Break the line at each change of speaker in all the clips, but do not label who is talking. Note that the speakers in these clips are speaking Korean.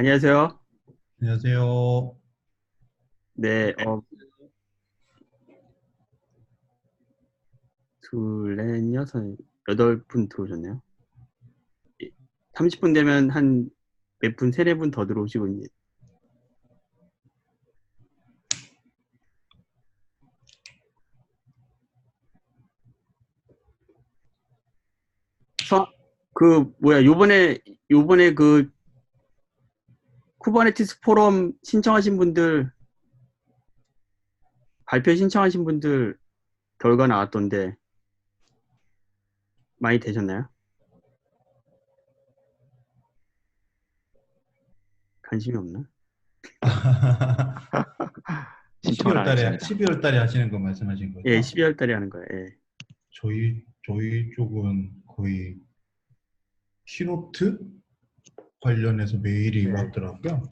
안녕하세요.
안녕하세요.
네, 둘, 넷, 여섯, 여덟 분 들어오셨네요. 30분 되면 한 몇 분, 세네 분 더 들어오시고, 이제. 요번에 그 쿠버네티스 포럼 신청하신 분들, 발표 신청하신 분들 결과 나왔던데, 많이 되셨나요? 관심이 없나?
신청을 안 했습니다.
12월 달에 하시는 거 말씀하신
예,
거죠?
12월 달에 하는 거예요. 예.
저희 쪽은 거의 키노트 관련해서 메일이
네.
왔더라고요.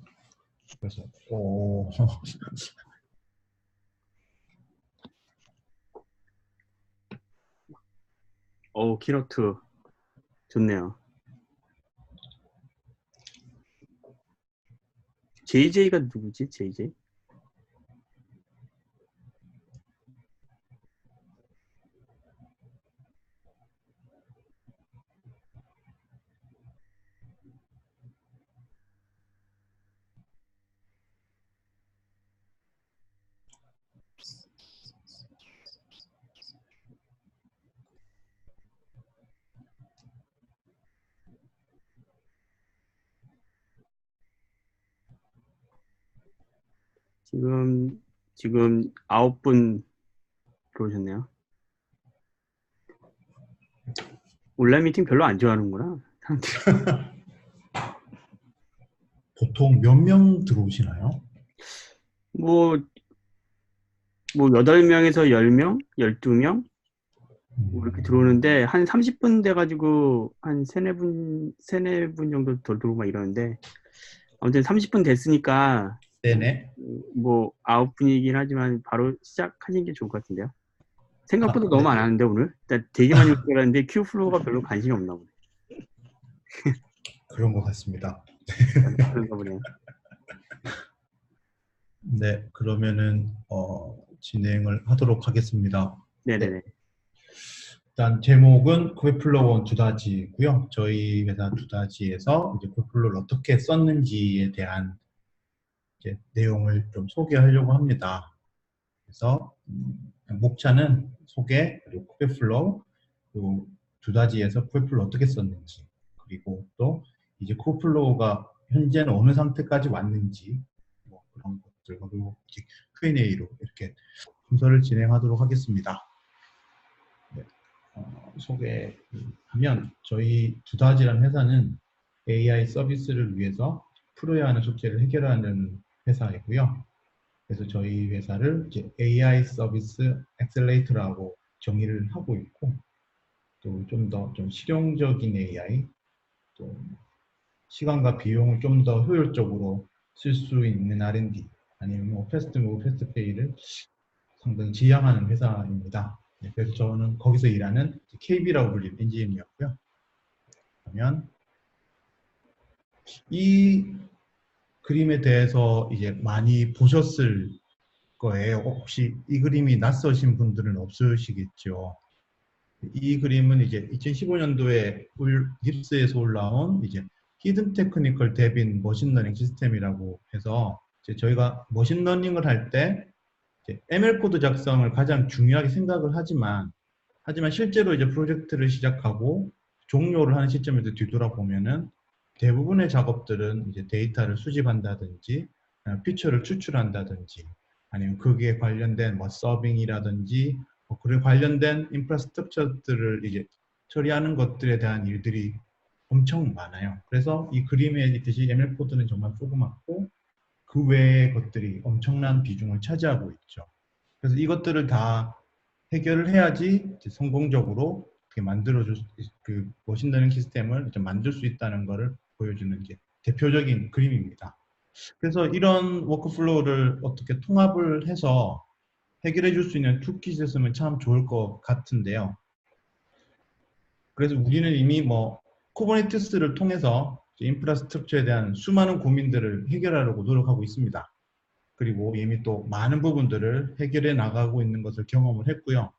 그래서
키노트 좋네요. JJ가 누구지? JJ? 지금 9분 들어오셨네요. 온라인 미팅 별로 안 좋아하는구나.
보통 몇 명 들어오시나요?
뭐 8명에서 10명, 12명 뭐 이렇게 들어오는데 한 30분 돼가지고 한 세네 분 정도 더 들어오고 막 이러는데 아무튼 30분 됐으니까
네네.
뭐 9분이긴 하지만 바로 시작하시는 게 좋을 것 같은데요. 생각보다
네.
너무 안 하는데 오늘 일단 되게 많이 올라갔는데 큐플로우가 별로 관심이 없나 보네.
그런 것 같습니다.
그런가 보네요.
네, 그러면은 진행을 하도록 하겠습니다. 네.
네네네.
일단 제목은 쿠베플로우 두다지고요. 저희 회사 두다지에서 이제 쿠베플로우를 어떻게 썼는지에 대한 이제 내용을 좀 소개하려고 합니다. 그래서 목차는 소개, 그리고 쿠베플로우, 그리고 두다지에서 쿠베플로우 어떻게 썼는지, 그리고 또 이제 쿠베플로우가 현재는 어느 상태까지 왔는지 뭐 그런 것들, 그리고 Q&A로 이렇게 순서를 진행하도록 하겠습니다. 네. 소개하면 저희 두다지라는 회사는 AI 서비스를 위해서 풀어야 하는 숙제를 해결하는 회사이고요. 그래서 저희 회사를 이제 AI 서비스 엑셀레이터라고 정의를 하고 있고, 또 좀 더 좀 실용적인 AI, 또 시간과 비용을 좀 더 효율적으로 쓸 수 있는 R&D, 아니면 뭐 패스트 무브, 패스트 페이를 상당히 지향하는 회사입니다. 네, 그래서 저는 거기서 일하는 KB라고 불리는 엔지니어고요. 그러면 이 그림에 대해서 이제 많이 보셨을 거예요. 혹시 이 그림이 낯서신 분들은 없으시겠죠. 이 그림은 이제 2015년도에 깁스에서 올라온 이제 히든 테크니컬 데빈 머신러닝 시스템이라고 해서 이제 저희가 머신러닝을 할 때 ML 코드 작성을 가장 중요하게 생각을 하지만 실제로 이제 프로젝트를 시작하고 종료를 하는 시점에서 뒤돌아보면은 대부분의 작업들은 이제 데이터를 수집한다든지 피처를 추출한다든지 아니면 거기에 관련된 뭐 서빙이라든지 뭐 그에 관련된 인프라스트럭처들을 이제 처리하는 것들에 대한 일들이 엄청 많아요. 그래서 이 그림에 있듯이 ML 코드는 정말 조그맣고 그 외의 것들이 엄청난 비중을 차지하고 있죠. 그래서 이것들을 다 해결을 해야지 성공적으로 만들어줄 그 머신러닝 시스템을 만들 수 있다는 것을 보여주는 게 대표적인 그림입니다. 그래서 이런 워크플로우를 어떻게 통합을 해서 해결해 줄 수 있는 툴킷을 쓰면 참 좋을 것 같은데요. 그래서 우리는 이미 뭐 쿠버네티스를 통해서 인프라스트럭처에 대한 수많은 고민들을 해결하려고 노력하고 있습니다. 그리고 이미 또 많은 부분들을 해결해 나가고 있는 것을 경험을 했고요.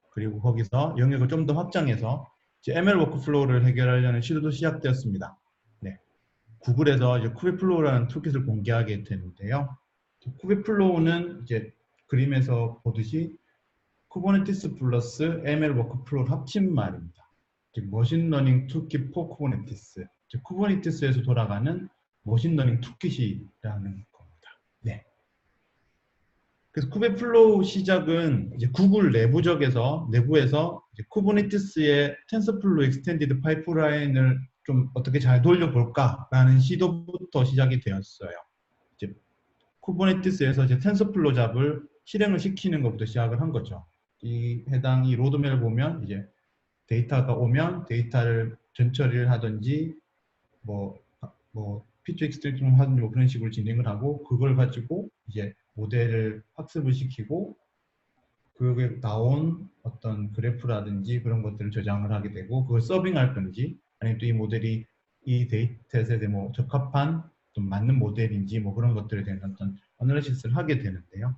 그리고 거기서 영역을 좀 더 확장해서 이제 ML 워크플로우를 해결하려는 시도도 시작되었습니다. 네. 구글에서 이제 쿠베플로우라는 툴킷을 공개하게 되는데요. 쿠베플로우는 이제 그림에서 보듯이 쿠버네티스 플러스 ML 워크플로우를 합친 말입니다. 즉 머신러닝 툴킷 포 쿠버네티스. 즉 쿠버네티스에서 돌아가는 머신러닝 툴킷이라는 겁니다. 네. 그래서 쿠베플로우 시작은 이제 구글 내부에서 이제 쿠버네티스의 텐서플로우 익스텐디드 파이프라인을 좀 어떻게 잘 돌려볼까라는 시도부터 시작이 되었어요. 이제 쿠버네티스에서 이제 텐서플로우 잡을 실행을 시키는 것부터 시작을 한 거죠. 이 로드맵을 보면 이제 데이터가 오면 데이터를 전처리를 하든지 뭐 피처 익스트랙션을 하든지 뭐 그런 식으로 진행을 하고 그걸 가지고 이제 모델을 학습을 시키고 그게 나온 어떤 그래프라든지 그런 것들을 저장을 하게 되고 그걸 서빙할 건지 아니면 또 이 모델이 이 데이터셋에 뭐 적합한 좀 맞는 모델인지 뭐 그런 것들에 대한 어떤 어널리시스를 하게 되는데요.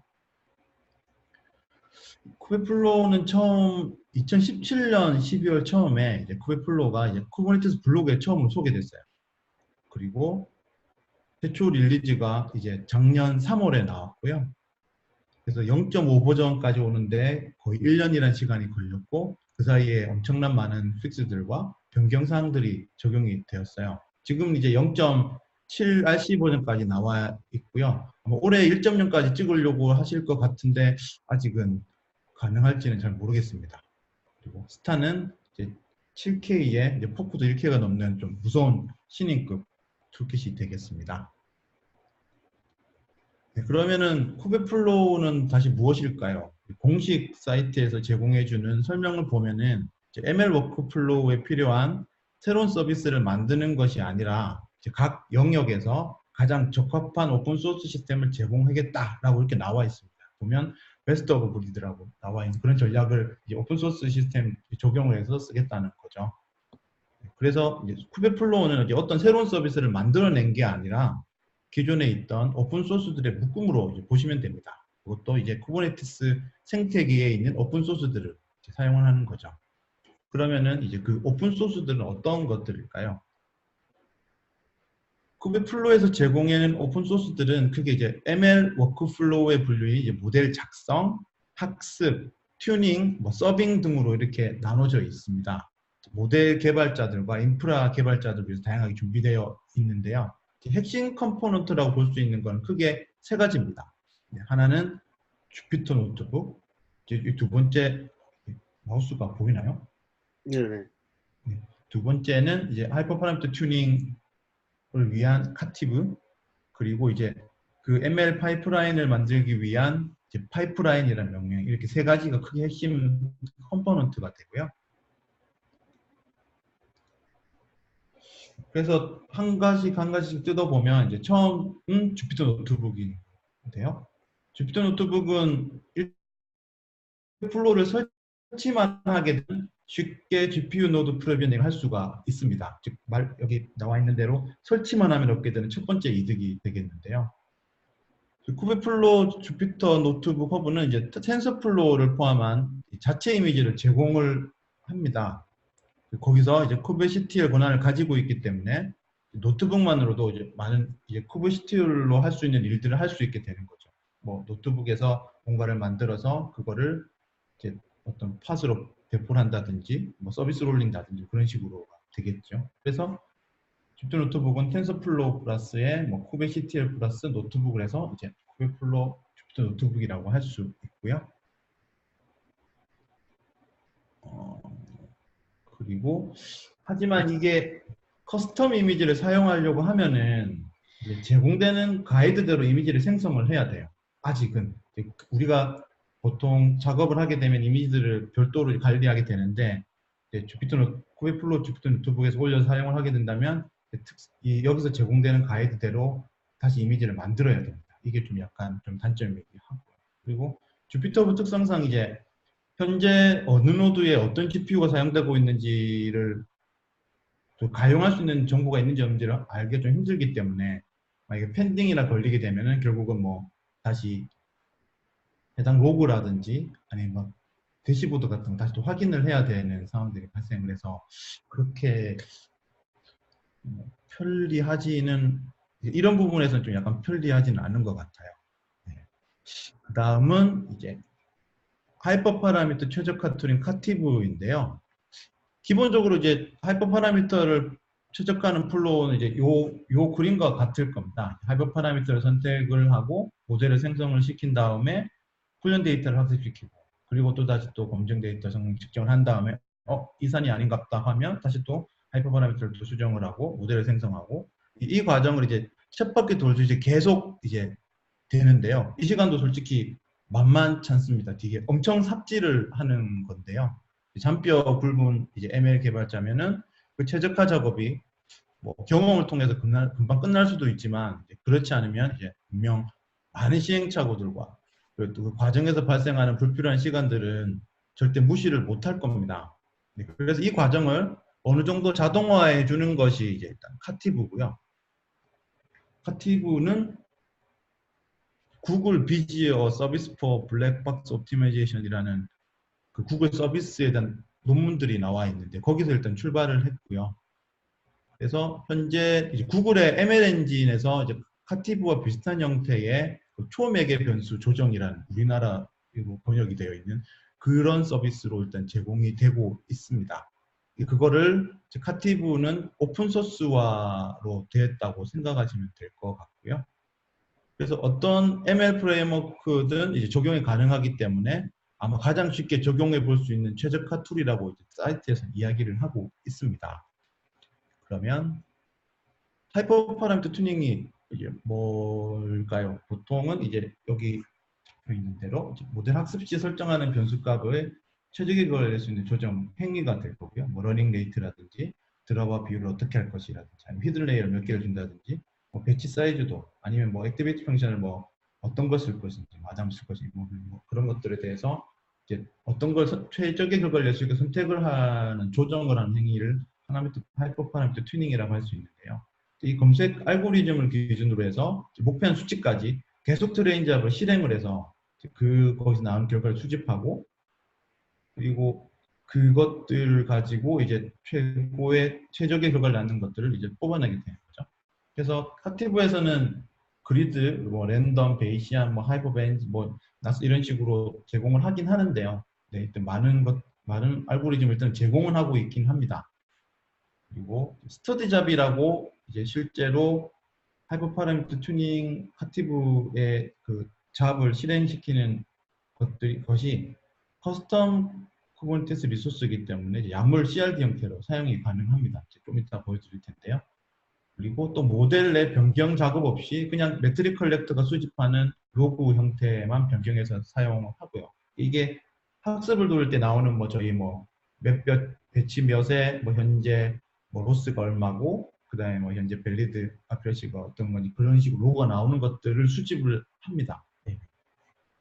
쿠베플로우는 처음 2017년 12월 처음에 이제 쿠베플로우가 이제 쿠버네티스 블로그에 처음으로 소개됐어요. 그리고 최초 릴리즈가 이제 작년 3월에 나왔고요. 그래서 0.5 버전까지 오는데 거의 1년이라는 시간이 걸렸고 그 사이에 엄청난 많은 픽스들과 변경사항들이 적용이 되었어요. 지금 이제 0.7 RC 버전까지 나와 있고요. 올해 1.0까지 찍으려고 하실 것 같은데 아직은 가능할지는 잘 모르겠습니다. 그리고 스타는 이제 7K에 이제 포크도 1K가 넘는 좀 무서운 신인급 툴킷이 되겠습니다. 네, 그러면은 쿠베플로우는 다시 무엇일까요? 공식 사이트에서 제공해주는 설명을 보면은 ML 워크플로우에 필요한 새로운 서비스를 만드는 것이 아니라 각 영역에서 가장 적합한 오픈소스 시스템을 제공하겠다라고 이렇게 나와 있습니다. 보면 베스트 오브 브리드라고 나와 있는 그런 전략을 이제 오픈소스 시스템 적용을 해서 쓰겠다는 거죠. 그래서 이제 쿠베플로우는 이제 어떤 새로운 서비스를 만들어낸 게 아니라 기존에 있던 오픈소스들의 묶음으로 이제 보시면 됩니다. 그것도 이제 쿠버네티스 생태계에 있는 오픈소스들을 사용을 하는 거죠. 그러면은 이제 그 오픈소스들은 어떤 것들일까요? 쿠베플로우에서 제공해낸 오픈소스들은 크게 이제 ML 워크플로우의 분류인 이제 모델 작성, 학습, 튜닝, 서빙 등으로 이렇게 나눠져 있습니다. 모델 개발자들과 인프라 개발자들 위해서 다양하게 준비되어 있는데요. 핵심 컴포넌트라고 볼 수 있는 건 크게 세 가지입니다. 하나는 주피터 노트북, 두 번째 마우스가 보이나요?
네.
두 번째는 이제 하이퍼 파라미터 튜닝을 위한 카티브, 그리고 이제 그 ML 파이프라인을 만들기 위한 이제 파이프라인이라는 명령, 이렇게 세 가지가 크게 핵심 컴포넌트가 되고요. 그래서 한 가지씩 뜯어보면 이제 처음은 주피터 노트북인데요. 주피터 노트북은 플로우를 설치만 하게 되면 쉽게 GPU 노드 프로비저닝을 할 수가 있습니다. 즉 여기 나와 있는 대로 설치만 하면 얻게 되는 첫 번째 이득이 되겠는데요. 쿠베플로우 주피터 노트북 허브는 이제 텐서플로우를 포함한 자체 이미지를 제공을 합니다. 거기서 이제 쿠버시티의 권한을 가지고 있기 때문에 노트북만으로도 이제 많은 이제 쿠버시티로 할 수 있는 일들을 할 수 있게 되는 거죠. 뭐 노트북에서 뭔가를 만들어서 그거를 이제 어떤 팟으로 배포를 한다든지 뭐 서비스 롤링다든지 그런 식으로 되겠죠. 그래서 주피터 노트북은 텐서플로우 플러스에 뭐 쿠버시티엘 플러스 노트북을 해서 이제 쿠베플로우 주피터 노트북이라고 할 수 있고요. 그리고 하지만 이게 커스텀 이미지를 사용하려고 하면은 이제 제공되는 가이드대로 이미지를 생성을 해야 돼요. 아직은 우리가 보통 작업을 하게 되면 이미지들을 별도로 관리하게 되는데 쿠베플로우 주피터 노트북에서 올려서 사용을 하게 된다면 여기서 제공되는 가이드대로 다시 이미지를 만들어야 됩니다. 이게 좀 약간 좀 단점이기도 하고요. 그리고 주피터 특성상 이제 현재 어느 노드에 어떤 GPU가 사용되고 있는지를 또 가용할 수 있는 정보가 있는지 없는지를 알기가 좀 힘들기 때문에 만약에 펜딩이나 걸리게 되면은 결국은 뭐 다시 해당 로그라든지 아니면 뭐 대시보드 같은 거 다시 또 확인을 해야 되는 상황들이 발생을 해서 그렇게 편리하지는 이런 부분에서는 좀 약간 편리하지는 않은 것 같아요. 네. 그 다음은 이제 하이퍼 파라미터 최적화 툴인 카티브인데요. 기본적으로 이제 하이퍼 파라미터를 최적화하는 플로우는 이제 요 그림과 같을 겁니다. 하이퍼 파라미터를 선택을 하고 모델을 생성을 시킨 다음에 훈련 데이터를 학습시키고 그리고 또 다시 또 검증 데이터 측정을 한 다음에 이산이 아닌갑다 하면 다시 또 하이퍼 파라미터를 또 수정을 하고 모델을 생성하고 이 과정을 이제 쳇바퀴 돌듯이 계속 이제 되는데요. 이 시간도 솔직히 만만치 않습니다. 되게 엄청 삽질을 하는 건데요. 잔뼈 굵은 이제 ML 개발자면은 그 최적화 작업이 뭐 경험을 통해서 금방 끝날 수도 있지만 그렇지 않으면 이제 분명 많은 시행착오들과 그리고 또 그 과정에서 발생하는 불필요한 시간들은 절대 무시를 못할 겁니다. 그래서 이 과정을 어느 정도 자동화해 주는 것이 이제 일단 카티브고요. 카티브는 구글 비지어 서비스 포 블랙박스 옵티마이제이션이라는 그 구글 서비스에 대한 논문들이 나와 있는데 거기서 일단 출발을 했고요. 그래서 현재 이제 구글의 ML 엔진에서 이제 카티브와 비슷한 형태의 그 초매개 변수 조정이라는 우리나라로 번역이 되어 있는 그런 서비스로 일단 제공이 되고 있습니다. 그거를 카티브는 오픈소스화로 되었다고 생각하시면 될 것 같고요. 그래서 어떤 ML 프레임워크든 이제 적용이 가능하기 때문에 아마 가장 쉽게 적용해 볼 수 있는 최적화 툴이라고 이제 사이트에서 이야기를 하고 있습니다. 그러면 하이퍼 파라미터 튜닝이 이제 뭘까요? 보통은 이제 여기 있는 대로 모델 학습 시 설정하는 변수값의 최적의 걸 낼 수 있는 조정 행위가 될 거고요. 뭐 러닝 레이트라든지 드라바 비율을 어떻게 할 것이라든지 아니면 히든 레이어를 몇 개를 준다든지 뭐 배치 사이즈도 아니면 뭐 액티비티 펑션을 뭐 어떤 걸 쓸 것인지 마담 쓸 것인지 뭐 그런 것들에 대해서 이제 어떤 걸 최적의 결과를 낼 수 있게 선택을 하는 조정을 하는 행위를 하이퍼 파라미터 튜닝이라고 할 수 있는데요. 이 검색 알고리즘을 기준으로 해서 목표한 수치까지 계속 트레인 잡을 실행을 해서 거기서 나온 결과를 수집하고 그리고 그것들을 가지고 이제 최적의 결과를 낳는 것들을 이제 뽑아내게 되는 거죠. 그래서 카티브에서는 그리드, 뭐 랜덤, 베이시안, 뭐 하이퍼밴드, 뭐 이런 식으로 제공을 하긴 하는데요. 네, 일단 많은 알고리즘을 일단 제공은 하고 있긴 합니다. 그리고 스터디잡이라고 이제 실제로 하이퍼 파라미터 튜닝 카티브의 그 잡을 실행시키는 것이 커스텀 쿠버네티스 리소스이기 때문에 야물 CRD 형태로 사용이 가능합니다. 좀 이따 보여드릴 텐데요. 그리고 또 모델 내 변경 작업 없이 그냥 매트릭 컬렉터가 수집하는 로그 형태만 변경해서 사용을 하고요. 이게 학습을 돌릴 때 나오는 뭐 저희 뭐 배치 몇에 뭐 현재 뭐 로스가 얼마고 그다음에 뭐 현재 밸리드 아큐러시가 어떤 거니 그런 식으로 로그가 나오는 것들을 수집을 합니다. 네.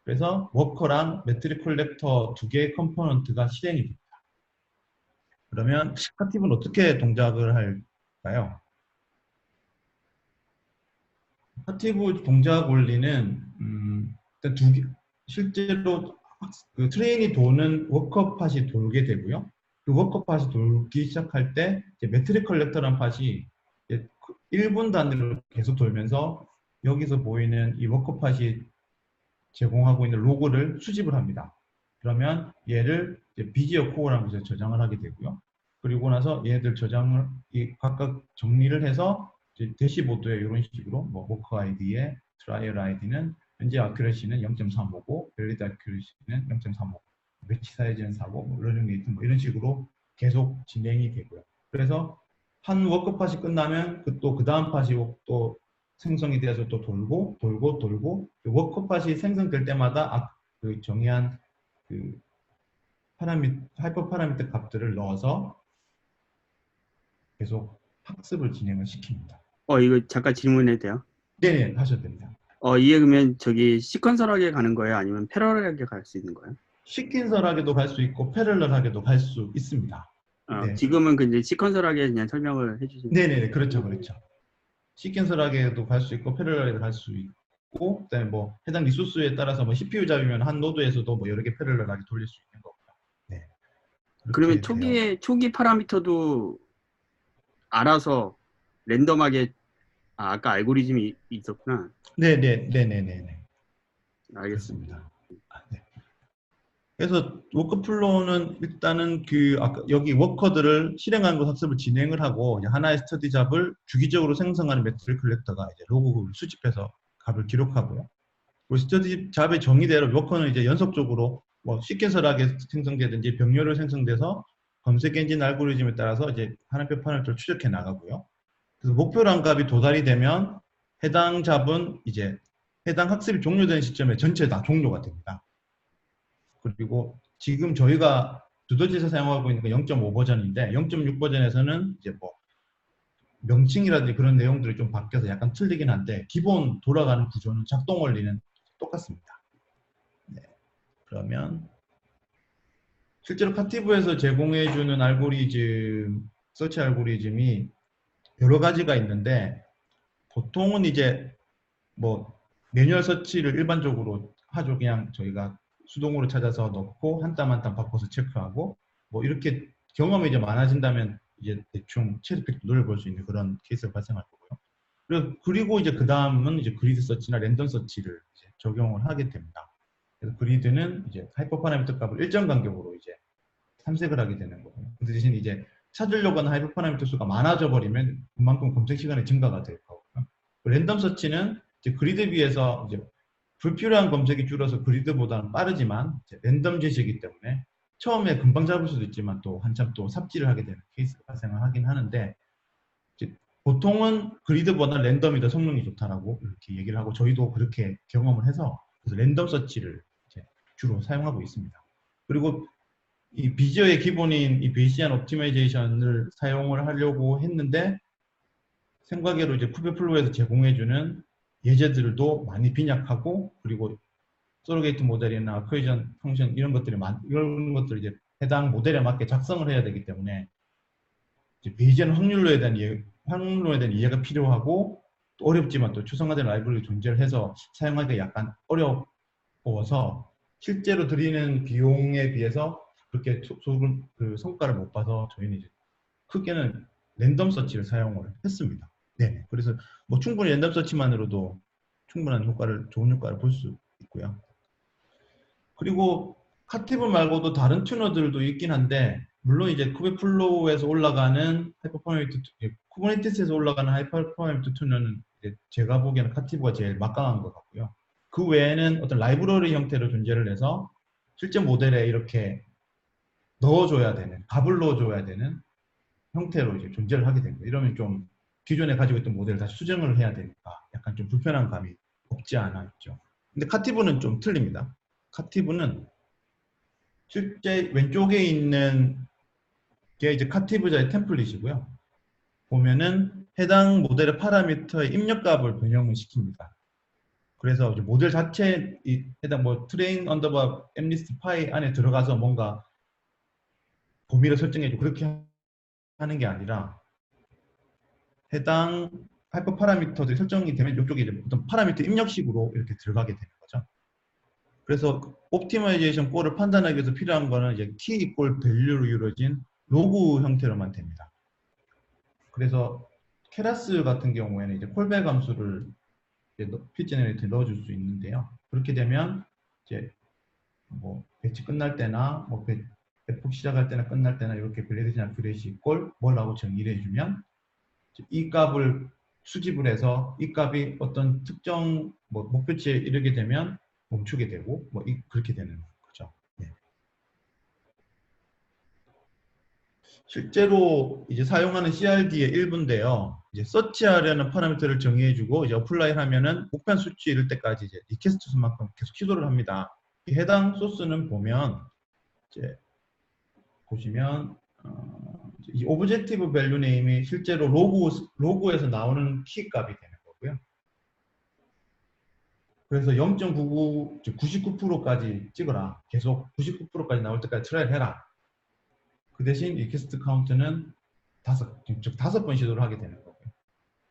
그래서 워커랑 매트릭 컬렉터 두 개의 컴포넌트가 실행이 됩니다. 그러면 카티브는 어떻게 동작을 할까요? 카티브 동작 원리는 일단 실제로 그 트레인이 도는 워커 팟이 돌게 되고요. 그 워커 팟이 돌기 시작할 때 이제 매트릭 컬렉터라는 팟이 1분 단위로 계속 돌면서 여기서 보이는 이 워커 팟이 제공하고 있는 로그를 수집을 합니다. 그러면 얘를 비지어 코어라는 곳에 저장을 하게 되고요. 그리고 나서 얘들 저장을 각각 정리를 해서 대시보드에 이런 식으로 뭐 워커 아이디에 트라이얼 아이디는 현재 아큐러시는 0.35고 밸리드 아큐러시는 0.35 매치 사이즈는 4고 뭐 러닝 레이트 뭐 이런 식으로 계속 진행이 되고요. 그래서 한 워커 팟이 끝나면 그 다음 팟이 또 생성이 돼서 또 돌고 그 워커 팟이 생성될 때마다 그 정의한 그 하이퍼 파라미터 값들을 넣어서 계속 학습을 진행을 시킵니다.
이거 잠깐 질문해도 돼요?
네, 하셔도 됩니다.
이게 그러면 저기 시퀀설하게 가는 거예요? 아니면 패러럴하게 갈 수 있는 거예요?
시킨설하게도 갈 수 있고 패럴럴하게도 갈 수 있습니다. 네.
지금은 그 이제 시퀀설하게 그냥 설명을 해주시면.
네네네, 그렇죠, 그렇죠. 시퀀설하게도 갈 수 있고 패럴럴하게도 갈 수 있고, 그다음에 뭐 해당 리소스에 따라서 뭐 CPU 잡이면 한 노드에서도 뭐 여러 개 패럴럴하게 돌릴 수 있는 거고요. 네.
그러면
그렇게 돼요.
초기 파라미터도 알아서 랜덤하게 아까 알고리즘이 있었구나.
네네네네네.
알겠습니다.
그렇습니다. 네. 그래서 워크플로우는 일단은 그 아까 여기 워커들을 실행하는 것 학습을 진행을 하고 이제 하나의 스터디 잡을 주기적으로 생성하는 매트릭 컬렉터가 이제 로그를 수집해서 값을 기록하고요. 그리고 스터디 잡의 정의대로 워커는 이제 연속적으로 뭐 시퀀설하게 생성되든지 병렬로 생성돼서 검색 엔진 알고리즘에 따라서 이제 하나표 파라미터를 추적해 나가고요. 그래서 목표란 값이 도달이 되면 해당 잡은 이제 해당 학습이 종료되는 시점에 전체 다 종료가 됩니다. 그리고 지금 저희가 두더지에서 사용하고 있는 게 0.5 버전인데 0.6 버전에서는 이제 뭐 명칭이라든지 그런 내용들이 좀 바뀌어서 약간 틀리긴 한데 기본 돌아가는 구조는 작동 원리는 똑같습니다. 네. 그러면 실제로 카티브에서 제공해주는 알고리즘, 서치 알고리즘이 여러 가지가 있는데 보통은 이제 뭐 매뉴얼 서치를 일반적으로 하죠. 그냥 저희가 수동으로 찾아서 넣고 한 땀 한 땀 바꿔서 체크하고 뭐 이렇게 경험이 이제 많아진다면 이제 대충 체크팩도 노려볼 수 있는 그런 케이스가 발생할 거고요. 그리고 이제 그 다음은 이제 그리드 서치나 랜덤 서치를 이제 적용을 하게 됩니다. 그래서 그리드는 이제 하이퍼 파라미터 값을 일정 간격으로 이제 탐색을 하게 되는 거예요. 그 대신 이제 찾으려고 하는 하이퍼 파라미터 수가 많아져 버리면 그만큼 검색 시간이 증가가 될 거고요. 랜덤 서치는 이제 그리드 비해서 이제 불필요한 검색이 줄어서 그리드보다는 빠르지만 랜덤 지시이기 때문에 처음에 금방 잡을 수도 있지만 또 한참 또 삽질을 하게 되는 케이스가 발생을 하긴 하는데 보통은 그리드보다 랜덤이 더 성능이 좋다라고 이렇게 얘기를 하고 저희도 그렇게 경험을 해서 그래서 랜덤 서치를 주로 사용하고 있습니다. 그리고 이 비지어의 기본인 이 베이시안 옵티마이제이션을 사용을 하려고 했는데 생과계로 이제 쿠베플로우에서 제공해주는 예제들도 많이 빈약하고 그리고 서로게이트 모델이나 코이전 펑션 이런 것들을 이제 해당 모델에 맞게 작성을 해야 되기 때문에 이제 베이지안 확률론에 대한 이해가 필요하고 또 어렵지만 또 추상화된 라이브러리 존재를 해서 사용하기가 약간 어려워서 실제로 들이는 비용에 비해서 그렇게 그 성과를 못 봐서 저희는 이제 크게는 랜덤 서치를 사용을 했습니다. 네, 그래서 뭐 충분히 랜덤 서치만으로도 충분한 좋은 효과를 볼 수 있고요. 그리고 카티브 말고도 다른 튜너들도 있긴 한데 물론 이제 쿠베플로우에서 올라가는 하이퍼퍼포먼트 쿠버네티스에서 올라가는 하이퍼퍼포먼트 튜너는 제가 보기에는 카티브가 제일 막강한 것 같고요. 그 외에는 어떤 라이브러리 형태로 존재를 해서 실제 모델에 이렇게 넣어줘야 되는 값을 넣어줘야 되는 형태로 이제 존재를 하게 됩니다. 이러면 좀 기존에 가지고 있던 모델을 다시 수정을 해야 되니까 약간 좀 불편한 감이 없지 않아 있죠. 근데 카티브는 좀 틀립니다. 카티브는 실제 왼쪽에 있는 게 이제 카티브자의 템플릿이고요. 보면은 해당 모델의 파라미터의 입력값을 변형을 시킵니다. 그래서 이제 모델 자체 해당 뭐 트레인 언더바 엠리스트 파이 안에 들어가서 뭔가 범위를 설정해주고 그렇게 하는 게 아니라 해당 하이퍼 파라미터들이 설정이 되면 이쪽에 이제 어떤 파라미터 입력식으로 이렇게 들어가게 되는 거죠. 그래서 옵티마이제이션 꼴을 판단하기 위해서 필요한 거는 이제 t equal value로 이루어진 로그 형태로만 됩니다. 그래서 케라스 같은 경우에는 이제 콜백 함수를 핏 제너레이터에 넣어줄 수 있는데요. 그렇게 되면 이제 뭐 배치 끝날 때나 뭐 배폭 시작할 때나 끝날 때나 이렇게 블레디지나 큐레이시 이꼴 뭐라고 정의를 해주면 이 값을 수집을 해서 이 값이 어떤 특정 뭐 목표치에 이르게 되면 멈추게 되고 뭐 그렇게 되는 거죠. 네. 실제로 이제 사용하는 CRD의 일부인데요. 이제 서치하려는 파라미터를 정의해주고 이제 어플라이 하면은 목표 수치 이를 때까지 이제 리퀘스트 수만큼 계속 시도를 합니다. 해당 소스는 보면 이제 보시면 이 오브젝티브 밸류 네임이 실제로 로그에서 나오는 키 값이 되는 거고요. 그래서 0.99, 99%까지 찍어라. 계속 99%까지 나올 때까지 트라이를 해라. 그 대신 리퀘스트 카운트는 즉 5번 시도를 하게 되는 거고요.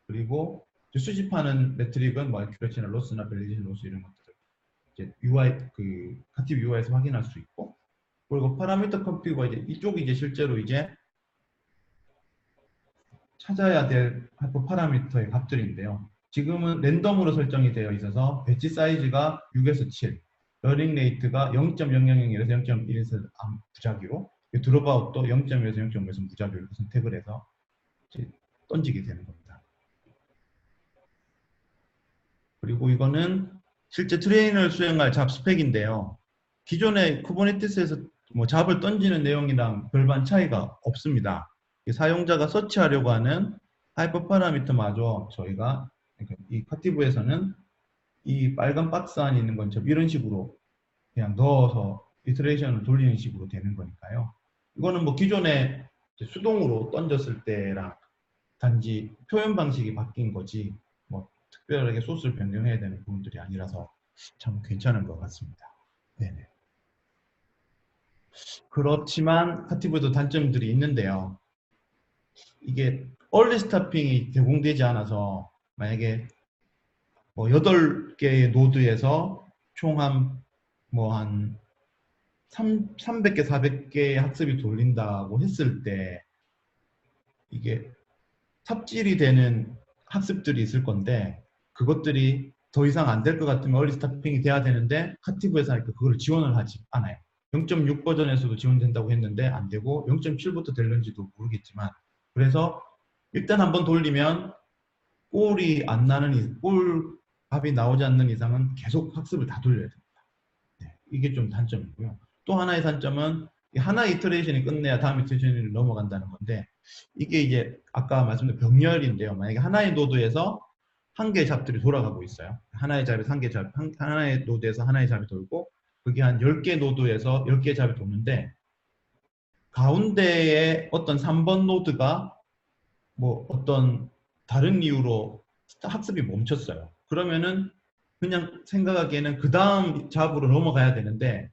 그리고 수집하는 매트릭은 뭐 액큐레이시나 로스나 밸리데이션 로스 이런 것들을 이제 UI 그 카티브 UI에서 확인할 수 있고, 그리고 파라미터 컴퓨터가 이제 이쪽이 이제 실제로 이제 찾아야 될 하이퍼 파라미터의 값들인데요. 지금은 랜덤으로 설정이 되어 있어서 배치 사이즈가 6에서 7, 러닝 레이트가 0.000에서 0.1에서 무작위로, 드롭아웃도 0.1에서 0.5에서 무작위로 이렇게 선택을 해서 이제 던지게 되는 겁니다. 그리고 이거는 실제 트레이너를 수행할 잡 스펙인데요. 기존의 쿠버네티스에서 뭐 잡을 던지는 내용이랑 별반 차이가 없습니다. 사용자가 서치하려고 하는 하이퍼 파라미터마저 저희가 이 카티브에서는 이 빨간 박스 안에 있는 것처럼 이런 식으로 그냥 넣어서 이터레이션을 돌리는 식으로 되는 거니까요. 이거는 뭐 기존에 수동으로 던졌을 때랑 단지 표현 방식이 바뀐 거지 뭐 특별하게 소스를 변경해야 되는 부분들이 아니라서 참 괜찮은 것 같습니다. 네네. 그렇지만 카티브에도 단점들이 있는데요. 이게 얼리 스타핑이 제공되지 않아서 만약에 뭐 8개의 노드에서 총 한 300개, 400개의 학습이 돌린다고 했을 때 이게 삽질이 되는 학습들이 있을 건데, 그것들이 더 이상 안 될 것 같으면 얼리 스타핑이 돼야 되는데 카티브에서 하니까 그걸 지원을 하지 않아요. 0.6 버전에서도 지원된다고 했는데 안 되고 0.7부터 될는지도 모르겠지만, 그래서 일단 한번 돌리면 꼴이 안 나는 꼴 답이 나오지 않는 이상은 계속 학습을 다 돌려야 됩니다. 네, 이게 좀 단점이고요. 또 하나의 단점은 하나의 이터레이션이 끝내야 다음 이터레이션이 넘어간다는 건데, 이게 이제 아까 말씀드린 병렬인데요. 만약에 하나의 노드에서 한 개의 잡들이 돌아가고 있어요. 하나의 잡에서 한 개의 잡, 하나의 노드에서 하나의 잡이 돌고, 그게 한 10개 노드에서 10개의 잡이 도는데, 가운데에 어떤 3번 노드가 뭐 어떤 다른 이유로 학습이 멈췄어요. 그러면은 그냥 생각하기에는 그 다음 잡으로 넘어가야 되는데,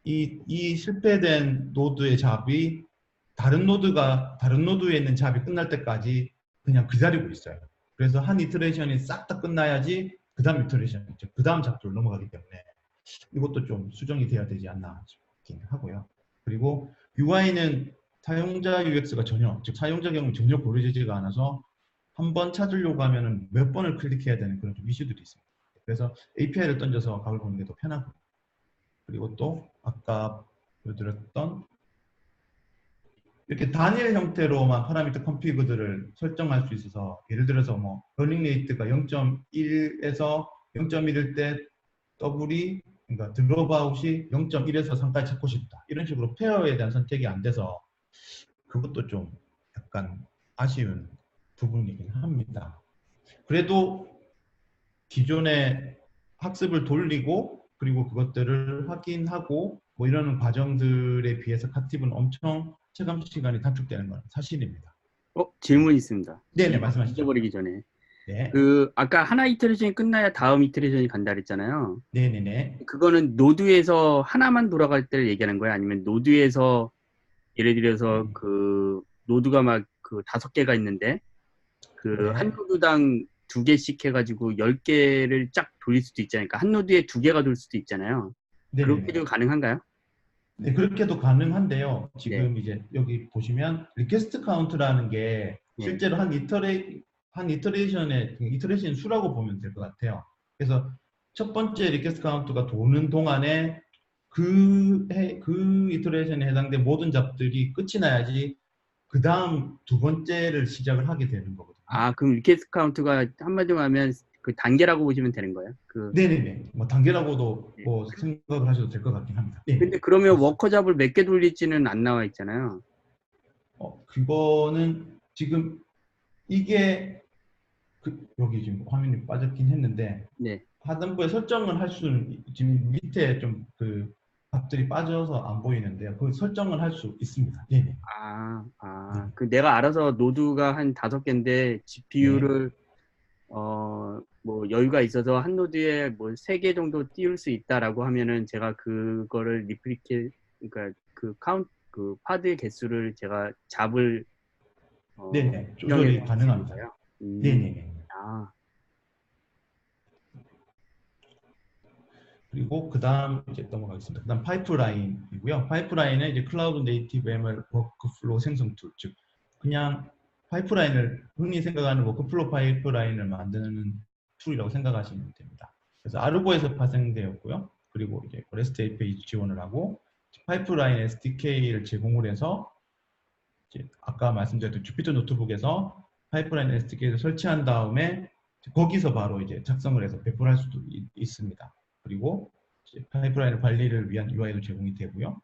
이 실패된 노드의 잡이 다른 노드에 있는 잡이 끝날 때까지 그냥 기다리고 있어요. 그래서 한 이터레이션이 싹 다 끝나야지 그 다음 이터레이션, 그 다음 잡으로 넘어가기 때문에 이것도 좀 수정이 돼야 되지 않나 싶긴 하고요. 그리고 UI는 사용자 UX가 전혀, 즉 사용자 경험이 전혀 고려되지가 않아서 한 번 찾으려고 하면은 몇 번을 클릭해야 되는 그런 좀 이슈들이 있습니다. 그래서 API를 던져서 각을 보는 게 더 편하고, 그리고 또 아까 보여드렸던 이렇게 단일 형태로만 파라미터 컴피그들을 설정할 수 있어서, 예를 들어서 뭐 러닝 레이트가 0.1에서 0.1일 때 더블이, 그러니까 드롭아웃이 0.1에서 3까지 찾고 싶다, 이런 식으로 페어에 대한 선택이 안 돼서 그것도 좀 약간 아쉬운 부분이긴 합니다. 그래도 기존의 학습을 돌리고 그리고 그것들을 확인하고 뭐 이러는 과정들에 비해서 카티브는 엄청 체감 시간이 단축되는 건 사실입니다.
질문 있습니다.
네네, 말씀하시죠.
잊어버리기 전에.
네.
아까 하나 이터레이션이 끝나야 다음 이터레이션이 간다 그랬잖아요.
네네네.
그거는 노드에서 하나만 돌아갈 때를 얘기하는 거예요? 아니면 노드에서 예를 들어서 그 노드가 막 그 5개가 있는데 그 한 노드당 2개씩 해가지고 10개를 쫙 돌릴 수도 있잖아요. 그러니까 한 노드에 2개가 돌 수도 있잖아요.
네네네.
그렇게도 가능한가요?
네, 그렇게도 가능한데요. 지금
네.
이제 여기 보시면 리퀘스트 카운트라는 게 실제로 한 이터레이션의 이터레이션 수라고 보면 될 것 같아요. 그래서 첫 번째 리퀘스트 카운트가 도는 동안에 그 이터레이션에 해당된 모든 잡들이 끝이 나야지 그 다음 두 번째를 시작을 하게 되는 거거든요.
아, 그럼 리퀘스트 카운트가 한마디로 하면 그 단계라고 보시면 되는 거예요?
네네네. 뭐 단계라고도 뭐 생각을 하셔도 될 것 같긴 합니다. 네.
근데 그러면 워커 잡을 몇 개 돌릴지는 안 나와 있잖아요.
그거는 지금 이게 여기 지금 화면이 빠졌긴 했는데,
네.
하단부에 설정을 할 수는, 지금 밑에 좀 그 값들이 빠져서 안 보이는데요. 그 설정을 할 수 있습니다. 네.
네. 그 내가 알아서 노드가 한 5개인데 GPU를 뭐 여유가 있어서 한 노드에 뭐 3개 정도 띄울 수 있다라고 하면은 제가 그거를 그러니까 그 파드의 개수를 제가 잡을
네네, 조절이 가능합니다.
거예요?
네네네.
아,
그리고 그 다음 이제 넘어가겠습니다. 그 다음 파이프라인이고요. 파이프라인은 이제 클라우드 네이티브 ML 워크플로우 생성 툴, 즉 그냥 파이프라인을 흔히 생각하는 워크플로우 파이프라인을 만드는 툴이라고 생각하시면 됩니다. 그래서 아르고에서 파생되었고요. 그리고 이제 REST API 지원을 하고 파이프라인 SDK를 제공을 해서 이제 아까 말씀드렸던 주피터 노트북에서 파이프라인 SDK를 설치한 다음에 거기서 바로 이제 작성을 해서 배포를 할 수도 있습니다. 그리고 파이프라인 관리를 위한 UI도 제공이 되고요.